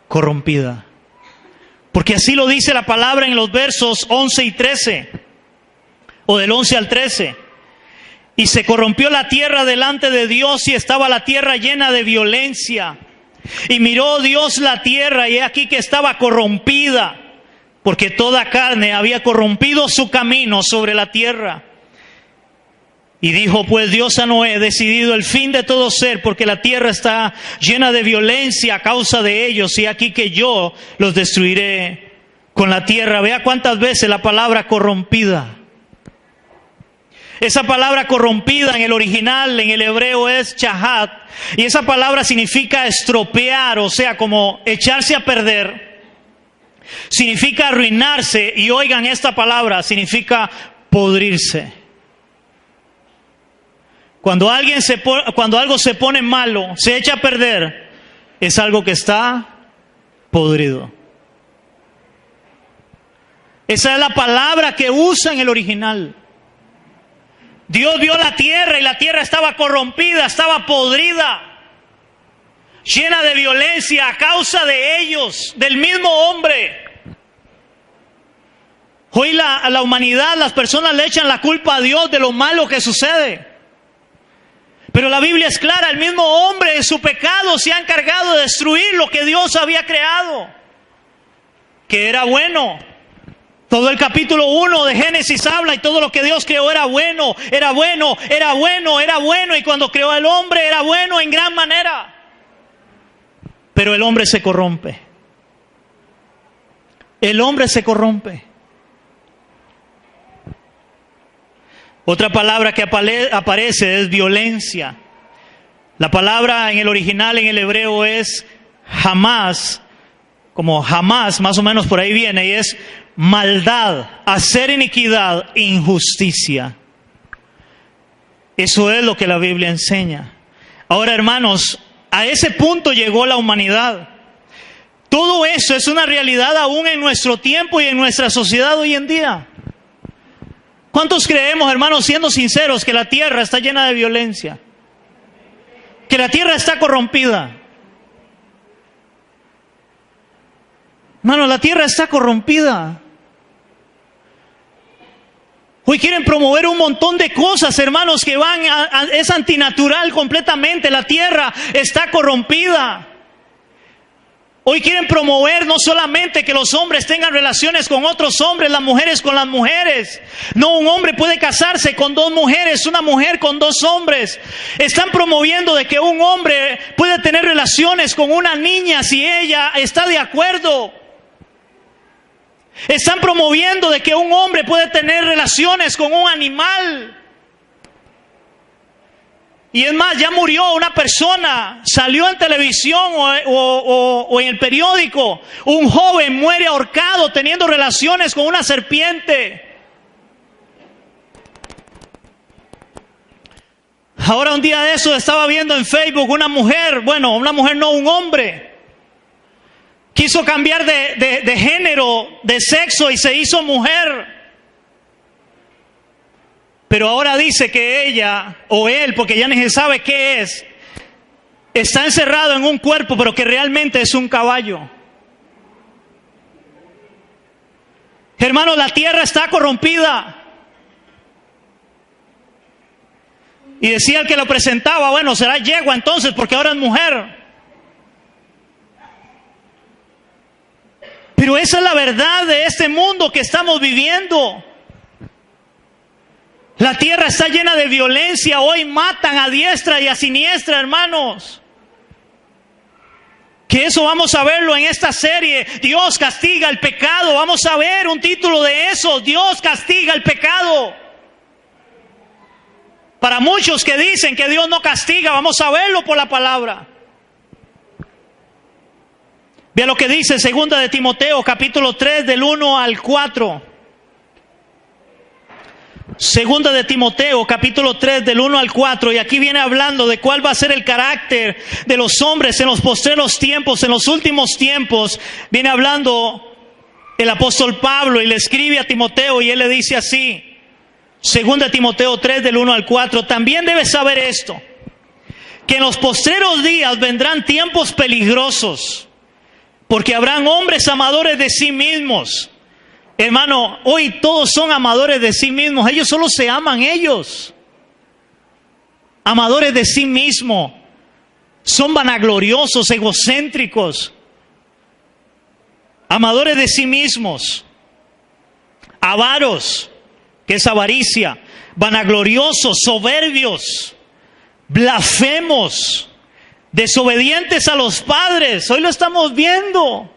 corrompida. Porque así lo dice la palabra en los versos 11 y 13, o del 11 al 13. Y se corrompió la tierra delante de Dios, y estaba la tierra llena de violencia. Y miró Dios la tierra, y he aquí que estaba corrompida, porque toda carne había corrompido su camino sobre la tierra. Y dijo pues Dios a Noé: he decidido el fin de todo ser, porque la tierra está llena de violencia a causa de ellos, y aquí que yo los destruiré con la tierra. Vea cuántas veces la palabra corrompida. Esa palabra corrompida en el original, en el hebreo, es chahat, y esa palabra significa estropear, o sea, como echarse a perder. Significa arruinarse, y oigan esta palabra, significa podrirse. Cuando algo se pone malo, se echa a perder, es algo que está podrido. Esa es la palabra que usa en el original. Dios vio la tierra, y la tierra estaba corrompida, estaba podrida, llena de violencia a causa de ellos, del mismo hombre. Hoy a la humanidad, las personas le echan la culpa a Dios de lo malo que sucede. Pero la Biblia es clara: el mismo hombre en su pecado se ha encargado de destruir lo que Dios había creado, que era bueno. Todo el capítulo 1 de Génesis habla, y todo lo que Dios creó era bueno, era bueno, era bueno, era bueno. Y cuando creó al hombre era bueno en gran manera. Pero el hombre se corrompe. El hombre se corrompe. Otra palabra que aparece es violencia. La palabra en el original, en el hebreo, es jamás, como jamás, más o menos por ahí viene, y es maldad, hacer iniquidad, injusticia. Eso es lo que la Biblia enseña. Ahora, hermanos, a ese punto llegó la humanidad. Todo eso es una realidad aún en nuestro tiempo y en nuestra sociedad hoy en día. ¿Cuántos creemos, hermanos, siendo sinceros, que la tierra está llena de violencia? Que la tierra está corrompida. Hermanos, la tierra está corrompida. Hoy quieren promover un montón de cosas, hermanos, que es antinatural completamente. La tierra está corrompida. Hoy quieren promover no solamente que los hombres tengan relaciones con otros hombres, las mujeres con las mujeres. No, un hombre puede casarse con 2 mujeres, una mujer con 2 hombres. Están promoviendo de que un hombre puede tener relaciones con una niña si ella está de acuerdo. Están promoviendo de que un hombre puede tener relaciones con un animal. Y es más, ya murió una persona, salió en televisión o en el periódico, un joven muere ahorcado teniendo relaciones con una serpiente. Ahora un día de eso estaba viendo en Facebook una mujer no, un hombre, quiso cambiar de género, de sexo y se hizo mujer. Pero ahora dice que ella o él, porque ya ni se sabe qué es, está encerrado en un cuerpo, pero que realmente es un caballo. Hermanos, la tierra está corrompida. Y decía el que lo presentaba, bueno, será yegua entonces, porque ahora es mujer. Pero esa es la verdad de este mundo que estamos viviendo. La tierra está llena de violencia. Hoy matan a diestra y a siniestra, hermanos. Que eso vamos a verlo en esta serie. Dios castiga el pecado. Vamos a ver un título de eso. Dios castiga el pecado. Para muchos que dicen que Dios no castiga, vamos a verlo por la palabra. Vea lo que dice 2 de Timoteo, capítulo 3, del 1 al 4. 2 de Timoteo, capítulo 3, del 1 al 4, y aquí viene hablando de cuál va a ser el carácter de los hombres en los postreros tiempos, en los últimos tiempos. Viene hablando el apóstol Pablo y le escribe a Timoteo y él le dice así, 2 de Timoteo 3, del 1 al 4, también debes saber esto, que en los postreros días vendrán tiempos peligrosos, porque habrán hombres amadores de sí mismos. Hermano, hoy todos son amadores de sí mismos. Ellos solo se aman ellos. Amadores de sí mismos. Son vanagloriosos, egocéntricos. Amadores de sí mismos. Avaros, que es avaricia. Vanagloriosos, soberbios. Blasfemos. Desobedientes a los padres. Hoy lo estamos viendo.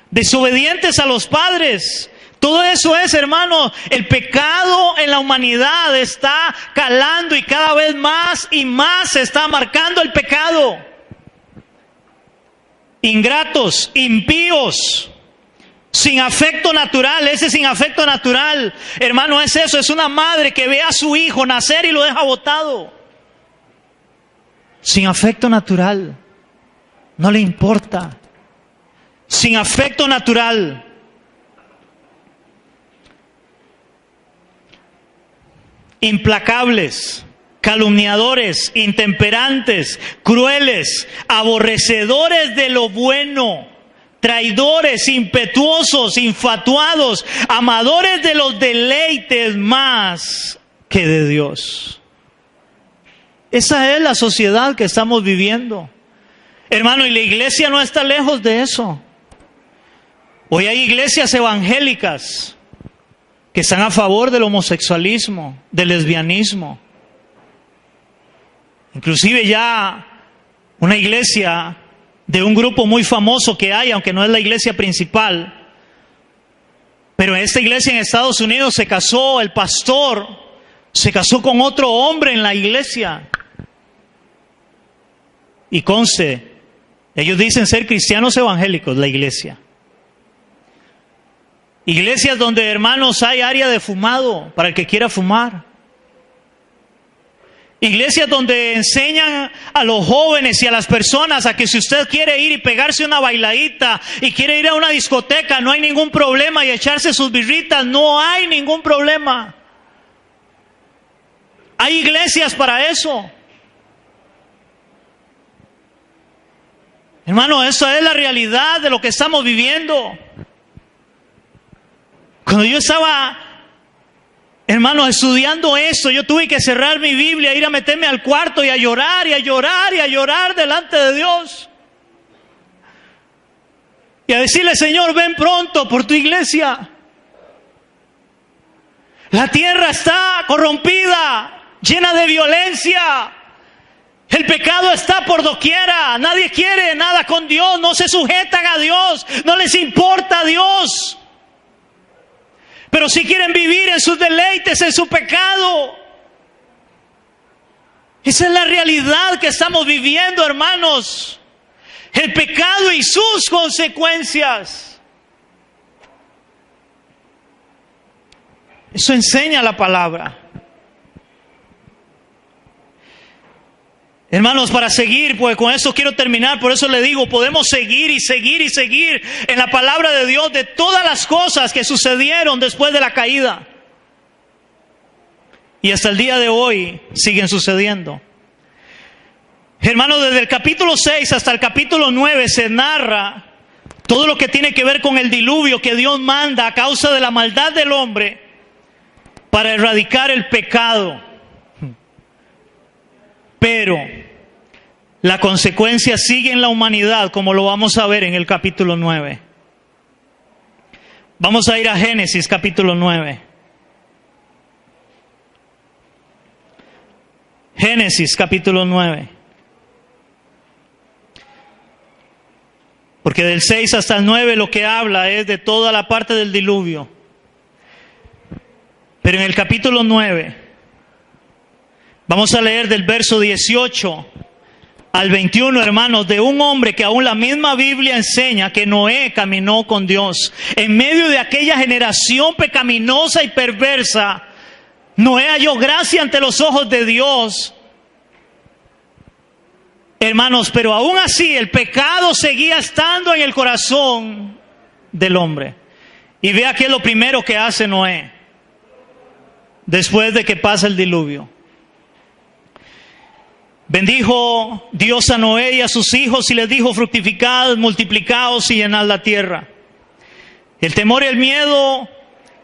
Desobedientes a los padres. Todo eso es, hermano, el pecado en la humanidad está calando y cada vez más y más se está marcando el pecado. Ingratos, impíos, sin afecto natural. Ese sin afecto natural, hermano, es eso, es una madre que ve a su hijo nacer y lo deja botado. Sin afecto natural, no le importa. Sin afecto natural. Implacables, calumniadores, intemperantes, crueles, aborrecedores de lo bueno, traidores, impetuosos, infatuados, amadores de los deleites más que de Dios. Esa es la sociedad que estamos viviendo. Hermano, y la iglesia no está lejos de eso. Hoy hay iglesias evangélicas que están a favor del homosexualismo, del lesbianismo. Inclusive ya una iglesia de un grupo muy famoso que hay, aunque no es la iglesia principal, pero en esta iglesia en Estados Unidos se casó, el pastor se casó con otro hombre en la iglesia. Y conste, ellos dicen ser cristianos evangélicos, la iglesia. Iglesias donde, hermanos, hay área de fumado para el que quiera fumar. Iglesias donde enseñan a los jóvenes y a las personas a que si usted quiere ir y pegarse una bailadita y quiere ir a una discoteca, no hay ningún problema, y echarse sus birritas, no hay ningún problema. Hay iglesias para eso. Hermano, esa es la realidad de lo que estamos viviendo. Cuando yo estaba, hermano, estudiando esto, yo tuve que cerrar mi Biblia, ir a meterme al cuarto y a llorar y a llorar y a llorar delante de Dios. y a decirle: Señor, ven pronto por tu iglesia. La tierra está corrompida, llena de violencia. El pecado está por doquiera. Nadie quiere nada con Dios, no se sujetan a Dios, no les importa a Dios. Pero si quieren vivir en sus deleites, en su pecado. Esa es la realidad que estamos viviendo, hermanos. El pecado y sus consecuencias. Eso enseña la palabra. Hermanos, para seguir, pues con esto quiero terminar, por eso le digo, podemos seguir y seguir y seguir en la palabra de Dios de todas las cosas que sucedieron después de la caída. Y hasta el día de hoy siguen sucediendo. Hermanos, desde el capítulo 6 hasta el capítulo 9 se narra todo lo que tiene que ver con el diluvio que Dios manda a causa de la maldad del hombre para erradicar el pecado. Pero la consecuencia sigue en la humanidad, como lo vamos a ver en el capítulo 9. Vamos a ir a Génesis capítulo 9. Génesis capítulo 9. Porque del 6 hasta el 9 lo que habla es de toda la parte del diluvio. Pero en el capítulo 9, vamos a leer del verso 18 al 21, hermanos, de un hombre que aún la misma Biblia enseña que Noé caminó con Dios. En medio de aquella generación pecaminosa y perversa, Noé halló gracia ante los ojos de Dios. Hermanos, pero aún así el pecado seguía estando en el corazón del hombre. Y vea qué es lo primero que hace Noé después de que pasa el diluvio. Bendijo Dios a Noé y a sus hijos y les dijo: fructificad, multiplicaos y llenad la tierra. El temor y el miedo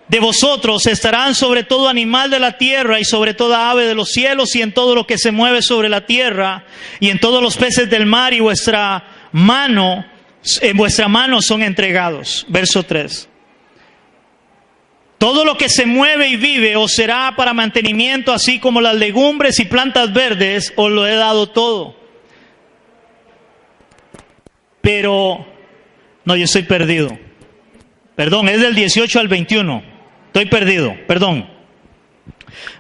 de vosotros estarán sobre todo animal de la tierra y sobre toda ave de los cielos y en todo lo que se mueve sobre la tierra y en todos los peces del mar, y en vuestra mano son entregados. Verso 3. Todo lo que se mueve y vive os será para mantenimiento, así como las legumbres y plantas verdes, os lo he dado todo. Pero, no, yo estoy perdido. Perdón, es del 18 al 21. Estoy perdido, perdón.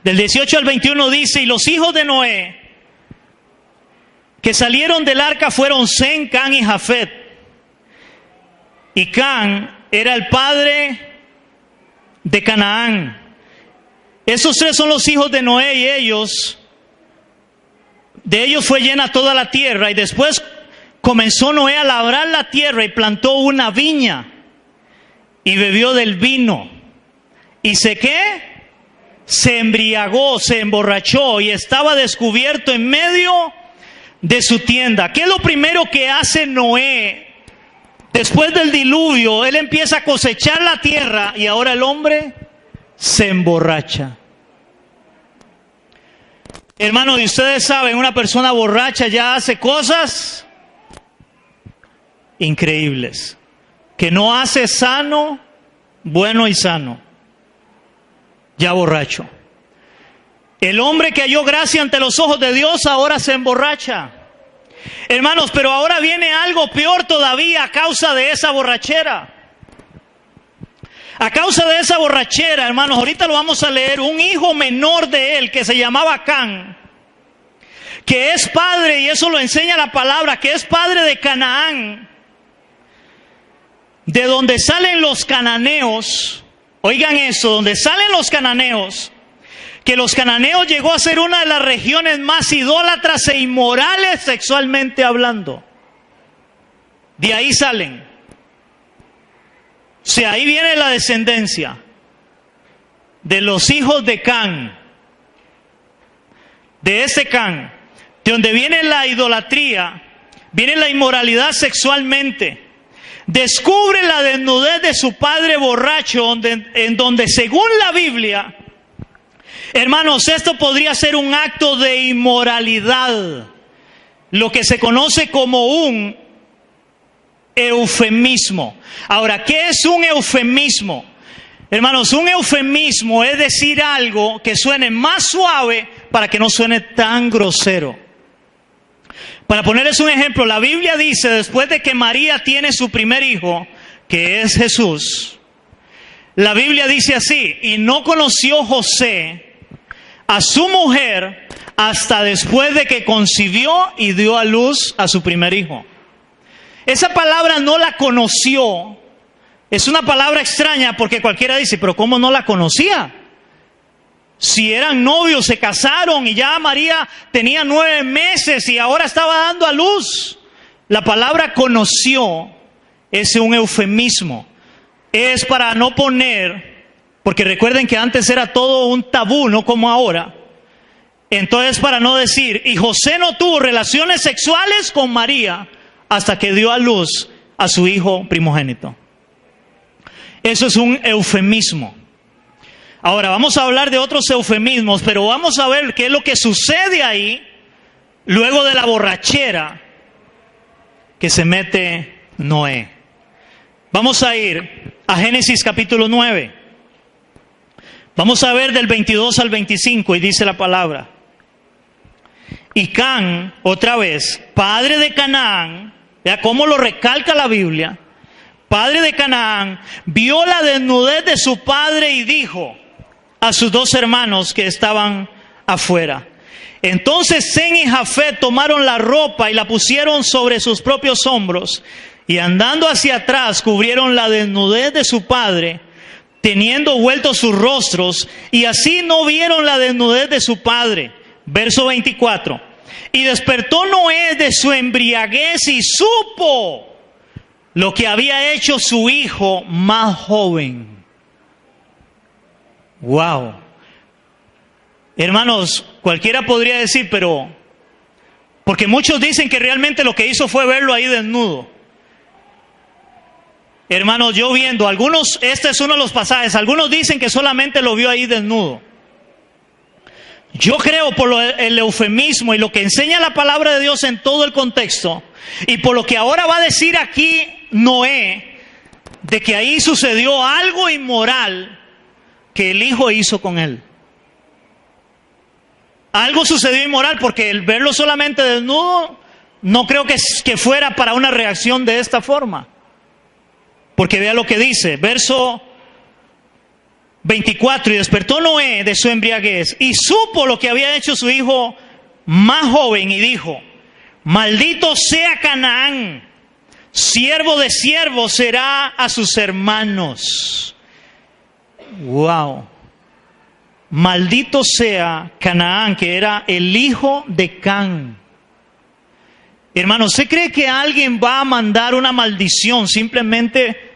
Del 18 al 21 dice: y los hijos de Noé que salieron del arca fueron Sem, Cam y Jafet. Y Cam era el padre de Canaán. Esos tres son los hijos de Noé y de ellos fue llena toda la tierra. Y después comenzó Noé a labrar la tierra y plantó una viña y bebió del vino. ¿Y se embriagó, se emborrachó y estaba descubierto en medio de su tienda. ¿Qué es lo primero que hace Noé después del diluvio? Él empieza a cosechar la tierra y ahora el hombre se emborracha. Hermanos, y ustedes saben, una persona borracha ya hace cosas increíbles que no hace sano, bueno y sano. Ya borracho. El hombre que halló gracia ante los ojos de Dios ahora se emborracha. Hermanos, pero ahora viene algo peor todavía a causa de esa borrachera. A causa de esa borrachera, hermanos, ahorita lo vamos a leer, un hijo menor de él que se llamaba Cam, que es padre, y eso lo enseña la palabra, que es padre de Canaán, de donde salen los cananeos. Oigan eso, donde salen los cananeos, que los cananeos llegó a ser una de las regiones más idólatras e inmorales sexualmente hablando. De ahí salen. O sea, ahí viene la descendencia de los hijos de Cam, de ese Cam, de donde viene la idolatría, viene la inmoralidad sexualmente. Descubre la desnudez de su padre borracho, en donde según la Biblia, hermanos, esto podría ser un acto de inmoralidad, lo que se conoce como un Eufemismo. Ahora, ¿qué es un eufemismo? Hermanos, un eufemismo es decir algo que suene más suave para que no suene tan grosero. Para ponerles un ejemplo, la Biblia dice, después de que María tiene su primer hijo, que es Jesús, la Biblia dice así: y no conoció José a su mujer hasta después de que concibió y dio a luz a su primer hijo. Esa palabra "no la conoció" es una palabra extraña, porque cualquiera dice, pero ¿cómo no la conocía? Si eran novios, se casaron y ya María tenía 9 meses y ahora estaba dando a luz. La palabra "conoció" es un eufemismo. Es para no poner, porque recuerden que antes era todo un tabú, no como ahora. Entonces, para no decir, y José no tuvo relaciones sexuales con María hasta que dio a luz a su hijo primogénito. Eso es un eufemismo. Ahora, vamos a hablar de otros eufemismos, pero vamos a ver qué es lo que sucede ahí luego de la borrachera que se mete Noé. Vamos a ir a Génesis capítulo 9. Vamos a ver del 22 al 25 y dice la palabra: y Can, otra vez, padre de Canaán, vea cómo lo recalca la Biblia, padre de Canaán, vio la desnudez de su padre y dijo a sus 2 hermanos que estaban afuera. Entonces Sem y Jafet tomaron la ropa y la pusieron sobre sus propios hombros, y andando hacia atrás cubrieron la desnudez de su padre, teniendo vueltos sus rostros, y así no vieron la desnudez de su padre. Verso 24. Y despertó Noé de su embriaguez y supo lo que había hecho su hijo más joven. Wow. Hermanos, cualquiera podría decir, pero... porque muchos dicen que realmente lo que hizo fue verlo ahí desnudo. Hermanos, yo viendo, algunos, este es uno de los pasajes, algunos dicen que solamente lo vio ahí desnudo. Yo creo por el eufemismo y lo que enseña la palabra de Dios en todo el contexto, y por lo que ahora va a decir aquí Noé, de que ahí sucedió algo inmoral que el hijo hizo con él. Algo sucedió inmoral, porque el verlo solamente desnudo no creo que fuera para una reacción de esta forma. Porque vea lo que dice, verso 24, y despertó Noé de su embriaguez y supo lo que había hecho su hijo más joven y dijo: maldito sea Canaán, siervo de siervos será a sus hermanos. Wow. Maldito sea Canaán, que era el hijo de Can. Hermano, ¿usted cree que alguien va a mandar una maldición simplemente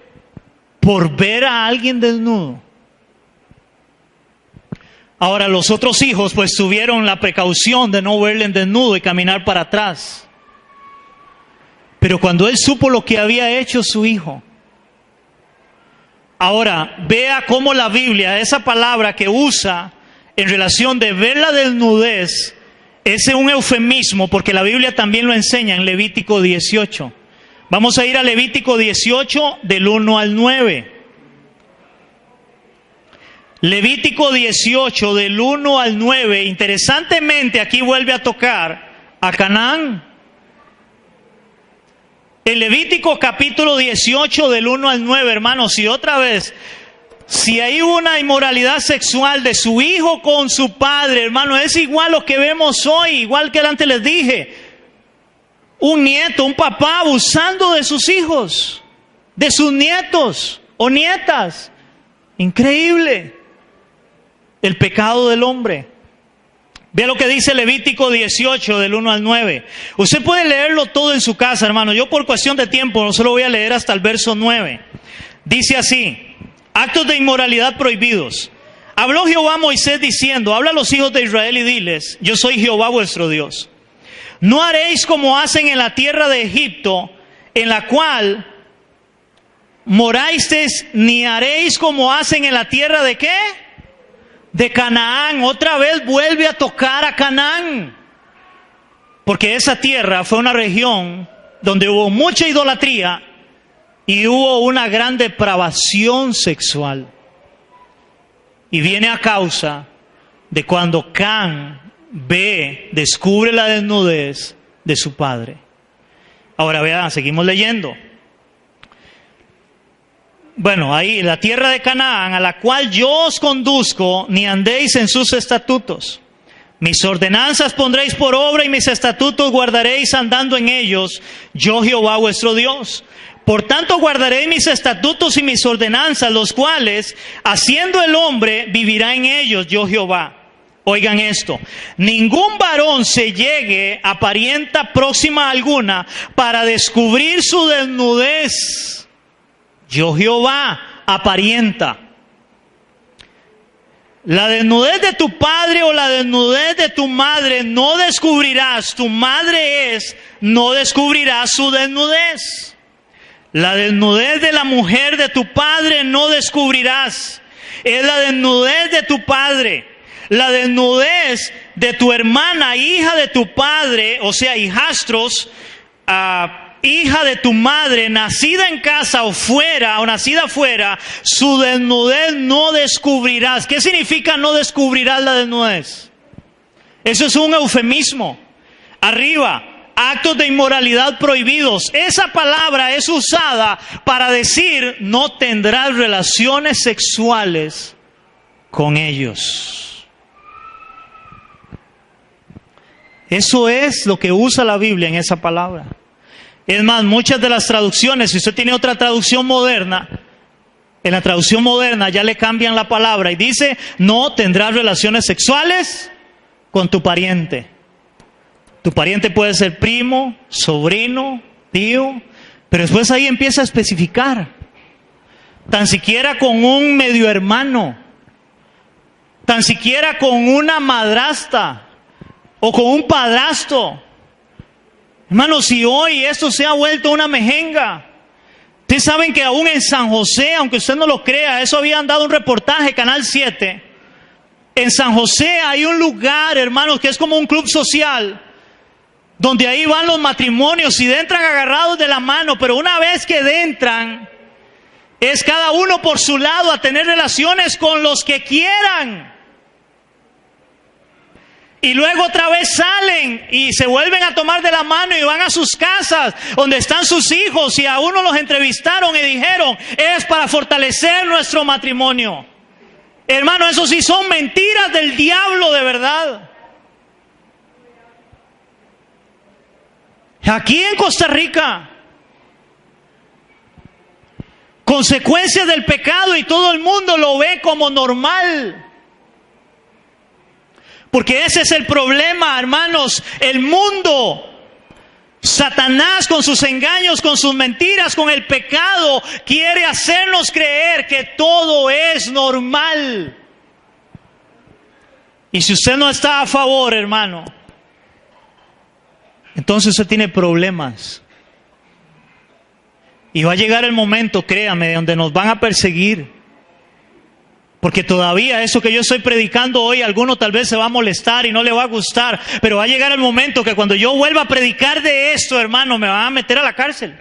por ver a alguien desnudo? Ahora, los otros hijos pues tuvieron la precaución de no verle desnudo y caminar para atrás. Pero cuando él supo lo que había hecho su hijo, ahora vea cómo la Biblia, esa palabra que usa en relación de ver la desnudez, es un eufemismo, porque la Biblia también lo enseña en Levítico 18. Vamos a ir a Levítico 18 del 1 al 9. Levítico 18 del 1 al 9, interesantemente aquí vuelve a tocar a Canaán. En Levítico capítulo 18 del 1 al 9, hermanos, y otra vez, si hay una inmoralidad sexual de su hijo con su padre, hermano, es igual lo que vemos hoy, igual que antes les dije. Un nieto, un papá abusando de sus hijos, de sus nietos o nietas. Increíble. El pecado del hombre. Vea lo que dice Levítico 18 del 1 al 9. Usted puede leerlo todo en su casa, hermano. Yo por cuestión de tiempo no se lo voy a leer hasta el verso 9. Dice así: actos de inmoralidad prohibidos. Habló Jehová a Moisés diciendo: habla a los hijos de Israel y diles: yo soy Jehová vuestro Dios. No haréis como hacen en la tierra de Egipto, en la cual morasteis, ni haréis como hacen en la tierra de ¿qué? De Canaán. Otra vez vuelve a tocar a Canaán, porque esa tierra fue una región donde hubo mucha idolatría y hubo una gran depravación sexual. Y viene a causa de cuando Can descubre la desnudez de su padre. Ahora vean, seguimos leyendo. Bueno, ahí, la tierra de Canaán, a la cual yo os conduzco, ni andéis en sus estatutos. Mis ordenanzas pondréis por obra y mis estatutos guardaréis andando en ellos, yo Jehová vuestro Dios. Por tanto guardaréis mis estatutos y mis ordenanzas, los cuales, haciendo el hombre, vivirá en ellos, yo Jehová. Oigan esto, ningún varón se llegue a parienta próxima alguna para descubrir su desnudez. Yo Jehová, aparienta. La desnudez de tu padre o la desnudez de tu madre no descubrirás. Tu madre no descubrirás su desnudez. La desnudez de la mujer de tu padre no descubrirás. Es la desnudez de tu padre. La desnudez de tu hermana, hija de tu padre, o sea, hijastros, hija de tu madre, nacida en casa o fuera, o nacida fuera, su desnudez no descubrirás. ¿Qué significa no descubrirás la desnudez? Eso es un eufemismo. Arriba, actos de inmoralidad prohibidos. Esa palabra es usada para decir no tendrás relaciones sexuales con ellos. Eso es lo que usa la Biblia en esa palabra. Es más, muchas de las traducciones, si usted tiene otra traducción moderna, en la traducción moderna ya le cambian la palabra y dice, no tendrás relaciones sexuales con tu pariente. Tu pariente puede ser primo, sobrino, tío, pero después ahí empieza a especificar. Tan siquiera con un medio hermano, tan siquiera con una madrastra o con un padrastro. Hermanos, si hoy esto se ha vuelto una mejenga. Ustedes saben que aún en San José, aunque usted no lo crea, eso habían dado un reportaje, Canal 7. En San José hay un lugar, hermanos, que es como un club social, donde ahí van los matrimonios y entran agarrados de la mano, pero una vez que entran, es cada uno por su lado a tener relaciones con los que quieran. Y luego otra vez salen y se vuelven a tomar de la mano y van a sus casas donde están sus hijos, y a uno los entrevistaron y dijeron, es para fortalecer nuestro matrimonio. Hermano, eso sí son mentiras del diablo de verdad. Aquí en Costa Rica, consecuencias del pecado, y todo el mundo lo ve como normal. Porque ese es el problema, hermanos. El mundo, Satanás con sus engaños, con sus mentiras, con el pecado, quiere hacernos creer que todo es normal. Y si usted no está a favor, hermano, entonces usted tiene problemas. Y va a llegar el momento, créame, donde nos van a perseguir. Porque todavía eso que yo estoy predicando hoy, alguno tal vez se va a molestar y no le va a gustar. Pero va a llegar el momento que cuando yo vuelva a predicar de esto, hermano, me van a meter a la cárcel.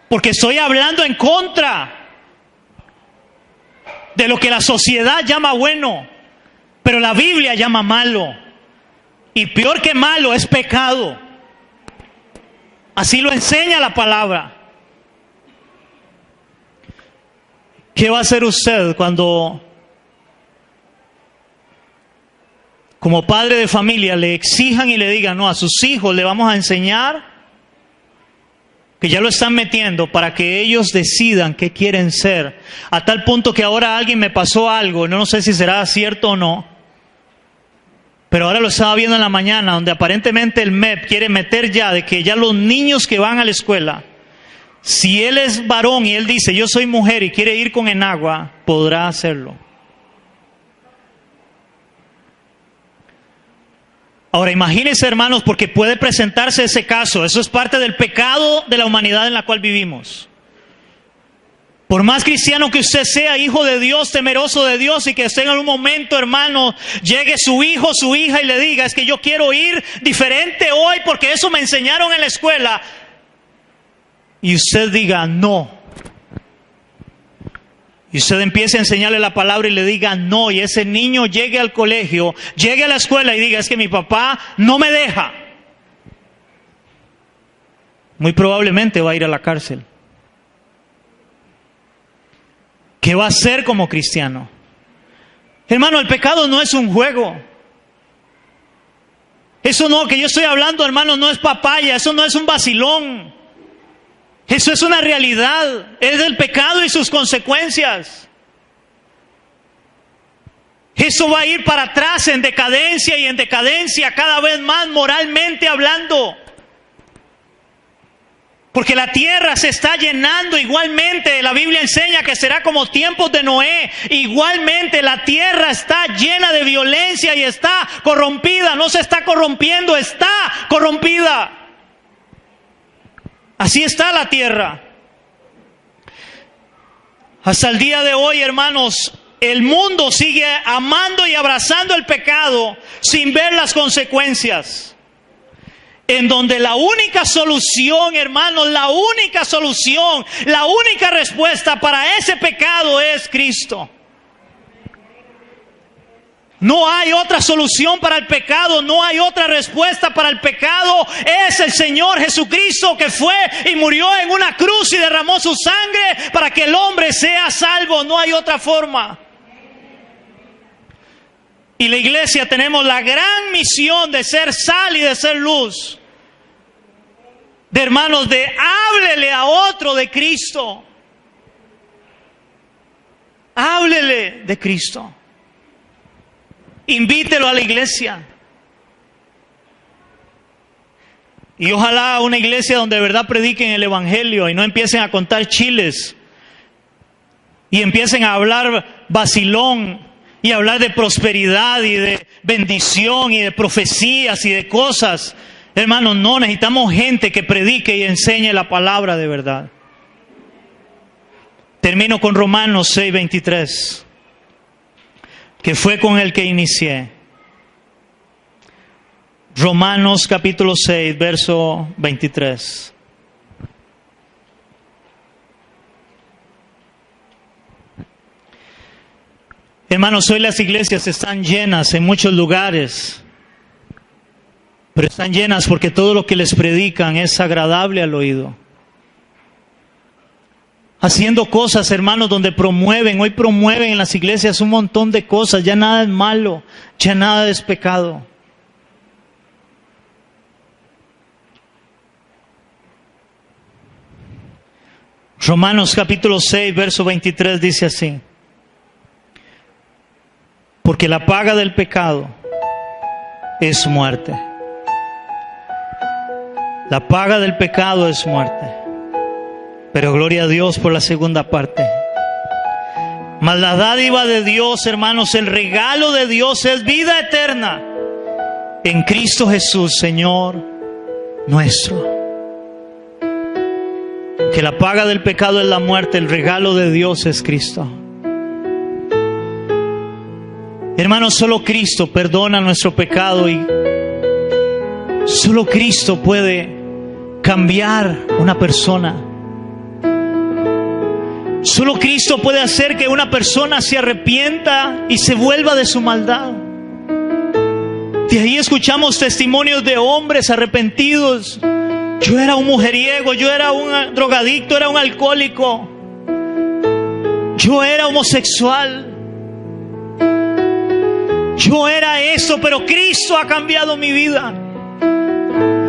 Porque estoy hablando en contra de lo que la sociedad llama bueno, pero la Biblia llama malo. Y peor que malo es pecado. Así lo enseña la palabra. ¿Qué va a hacer usted cuando, como padre de familia, le exijan y le digan, no, a sus hijos le vamos a enseñar, que ya lo están metiendo para que ellos decidan qué quieren ser? A tal punto que ahora alguien me pasó algo, no sé si será cierto o no, pero ahora lo estaba viendo en la mañana, donde aparentemente el MEP quiere meter ya de que ya los niños que van a la escuela, si él es varón y él dice, yo soy mujer y quiere ir con enagua, podrá hacerlo. Ahora imagínense, hermanos, porque puede presentarse ese caso. Eso es parte del pecado de la humanidad en la cual vivimos. Por más cristiano que usted sea, hijo de Dios, temeroso de Dios, y que esté en algún momento, hermano, llegue su hijo, su hija y le diga, es que yo quiero ir diferente hoy porque eso me enseñaron en la escuela. y usted diga no, y usted empiece a enseñarle la palabra y le diga no, y ese niño llegue al colegio, llegue a la escuela y diga, es que mi papá no me deja, muy probablemente va a ir a la cárcel. ¿Qué va a hacer como cristiano? Hermano, el pecado no es un juego. Eso no, que yo estoy hablando, hermano, no es papaya, eso no es un vacilón. Eso es una realidad, es el pecado y sus consecuencias. Eso va a ir para atrás en decadencia y en decadencia cada vez más moralmente hablando. Porque la tierra se está llenando igualmente. La Biblia enseña que será como tiempos de Noé. Igualmente la tierra está llena de violencia y está corrompida. No se está corrompiendo, está corrompida. Así está la tierra. Hasta el día de hoy, hermanos, el mundo sigue amando y abrazando el pecado sin ver las consecuencias. En donde la única solución, hermanos, la única solución, la única respuesta para ese pecado es Cristo. No hay otra solución para el pecado, no hay otra respuesta para el pecado. Es el Señor Jesucristo que fue y murió en una cruz y derramó su sangre para que el hombre sea salvo. No hay otra forma. Y la iglesia tenemos la gran misión de ser sal y de ser luz. De hermanos, de háblele a otro de Cristo. Háblele de Cristo. Invítelo a la iglesia. Y ojalá una iglesia donde de verdad prediquen el evangelio y no empiecen a contar chiles. Y empiecen a hablar vacilón. Y hablar de prosperidad y de bendición y de profecías y de cosas. Hermanos, no, necesitamos gente que predique y enseñe la palabra de verdad. Termino con Romanos 6:23, que fue con el que inicié. Romanos capítulo 6, verso 23. Hermanos, hoy las iglesias están llenas en muchos lugares, pero están llenas porque todo lo que les predican es agradable al oído. Haciendo cosas, hermanos, donde hoy promueven en las iglesias un montón de cosas, ya nada es malo, ya nada es pecado. Romanos capítulo 6, verso 23 dice así. Porque la paga del pecado es muerte. La paga del pecado es muerte. Pero gloria a Dios por la segunda parte. Mas la dádiva de Dios, hermanos, el regalo de Dios es vida eterna en Cristo Jesús, Señor nuestro. Que la paga del pecado es la muerte, el regalo de Dios es Cristo. Hermanos, solo Cristo perdona nuestro pecado y solo Cristo puede cambiar una persona. Solo Cristo puede hacer que una persona se arrepienta y se vuelva de su maldad. De ahí escuchamos testimonios de hombres arrepentidos. Yo era un mujeriego, yo era un drogadicto, era un alcohólico. Yo era homosexual. Yo era eso, pero Cristo ha cambiado mi vida.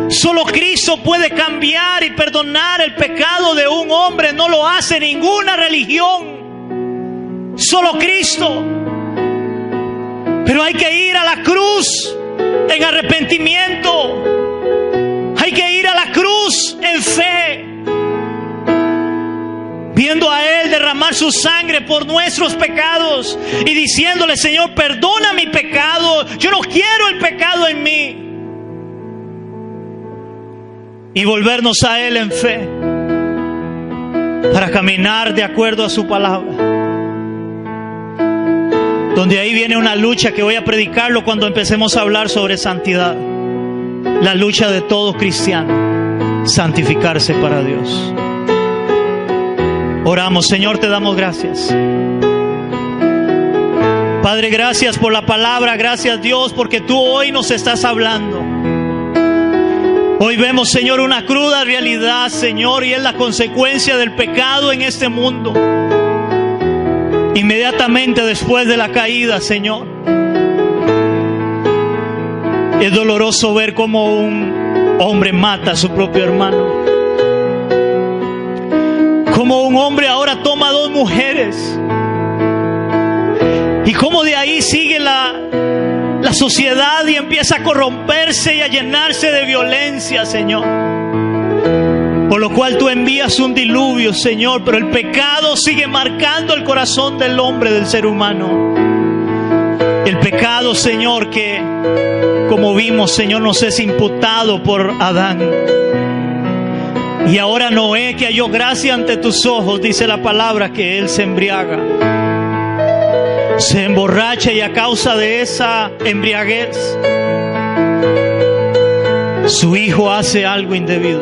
Solo Cristo puede cambiar y perdonar el pecado de un hombre. No lo hace ninguna religión. Solo Cristo. Pero hay que ir a la cruz en arrepentimiento. Hay que ir a la cruz en fe. Viendo a Él derramar su sangre por nuestros pecados y diciéndole: Señor, perdona mi pecado. Yo no quiero el pecado en mí. Y volvernos a Él en fe para caminar de acuerdo a su palabra. Donde ahí viene una lucha que voy a predicarlo cuando empecemos a hablar sobre santidad. La lucha de todo cristiano, santificarse para Dios. Oramos, Señor, te damos gracias. Padre, gracias por la palabra, gracias Dios, porque tú hoy nos estás hablando. Hoy vemos, Señor, una cruda realidad, Señor, y es la consecuencia del pecado en este mundo. Inmediatamente después de la caída, Señor, es doloroso ver cómo un hombre mata a su propio hermano. Como un hombre ahora toma 2 mujeres. Y cómo de ahí sigue la sociedad y empieza a corromperse y a llenarse de violencia, Señor. Por lo cual tú envías un diluvio, Señor, pero el pecado sigue marcando el corazón del hombre, del ser humano. El pecado, Señor, que como vimos, Señor, nos es imputado por Adán. Y ahora Noé, que halló gracia ante tus ojos, dice la palabra que él se embriaga, se emborracha, y a causa de esa embriaguez su hijo hace algo indebido.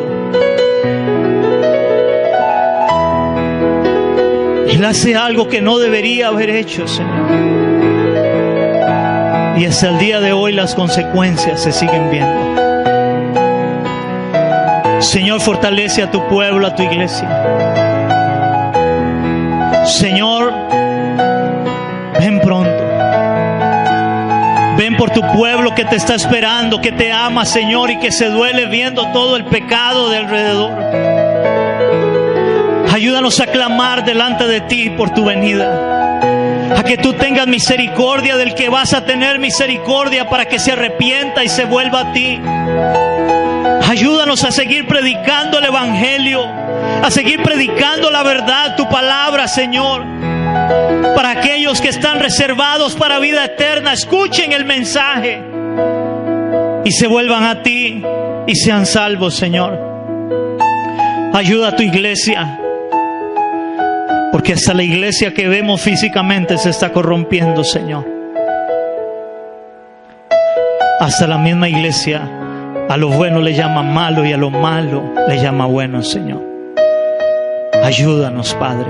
Él hace algo que no debería haber hecho, Señor. Y hasta el día de hoy las consecuencias se siguen viendo. Señor, fortalece a tu pueblo, a tu iglesia. Señor, ven pronto. Ven por tu pueblo que te está esperando, que te ama, Señor, y que se duele viendo todo el pecado de alrededor. Ayúdanos a clamar delante de ti por tu venida, a que tú tengas misericordia del que vas a tener misericordia, para que se arrepienta y se vuelva a ti. Ayúdanos a seguir predicando el evangelio, a seguir predicando la verdad, tu palabra, Señor, para aquellos que están reservados para vida eterna, escuchen el mensaje y se vuelvan a ti y sean salvos, Señor. Ayuda a tu iglesia, porque hasta la iglesia que vemos físicamente se está corrompiendo, Señor. Hasta la misma iglesia, a lo bueno le llama malo y a lo malo le llama bueno, Señor. Ayúdanos, Padre.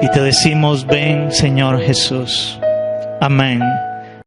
Y te decimos, ven, Señor Jesús. Amén.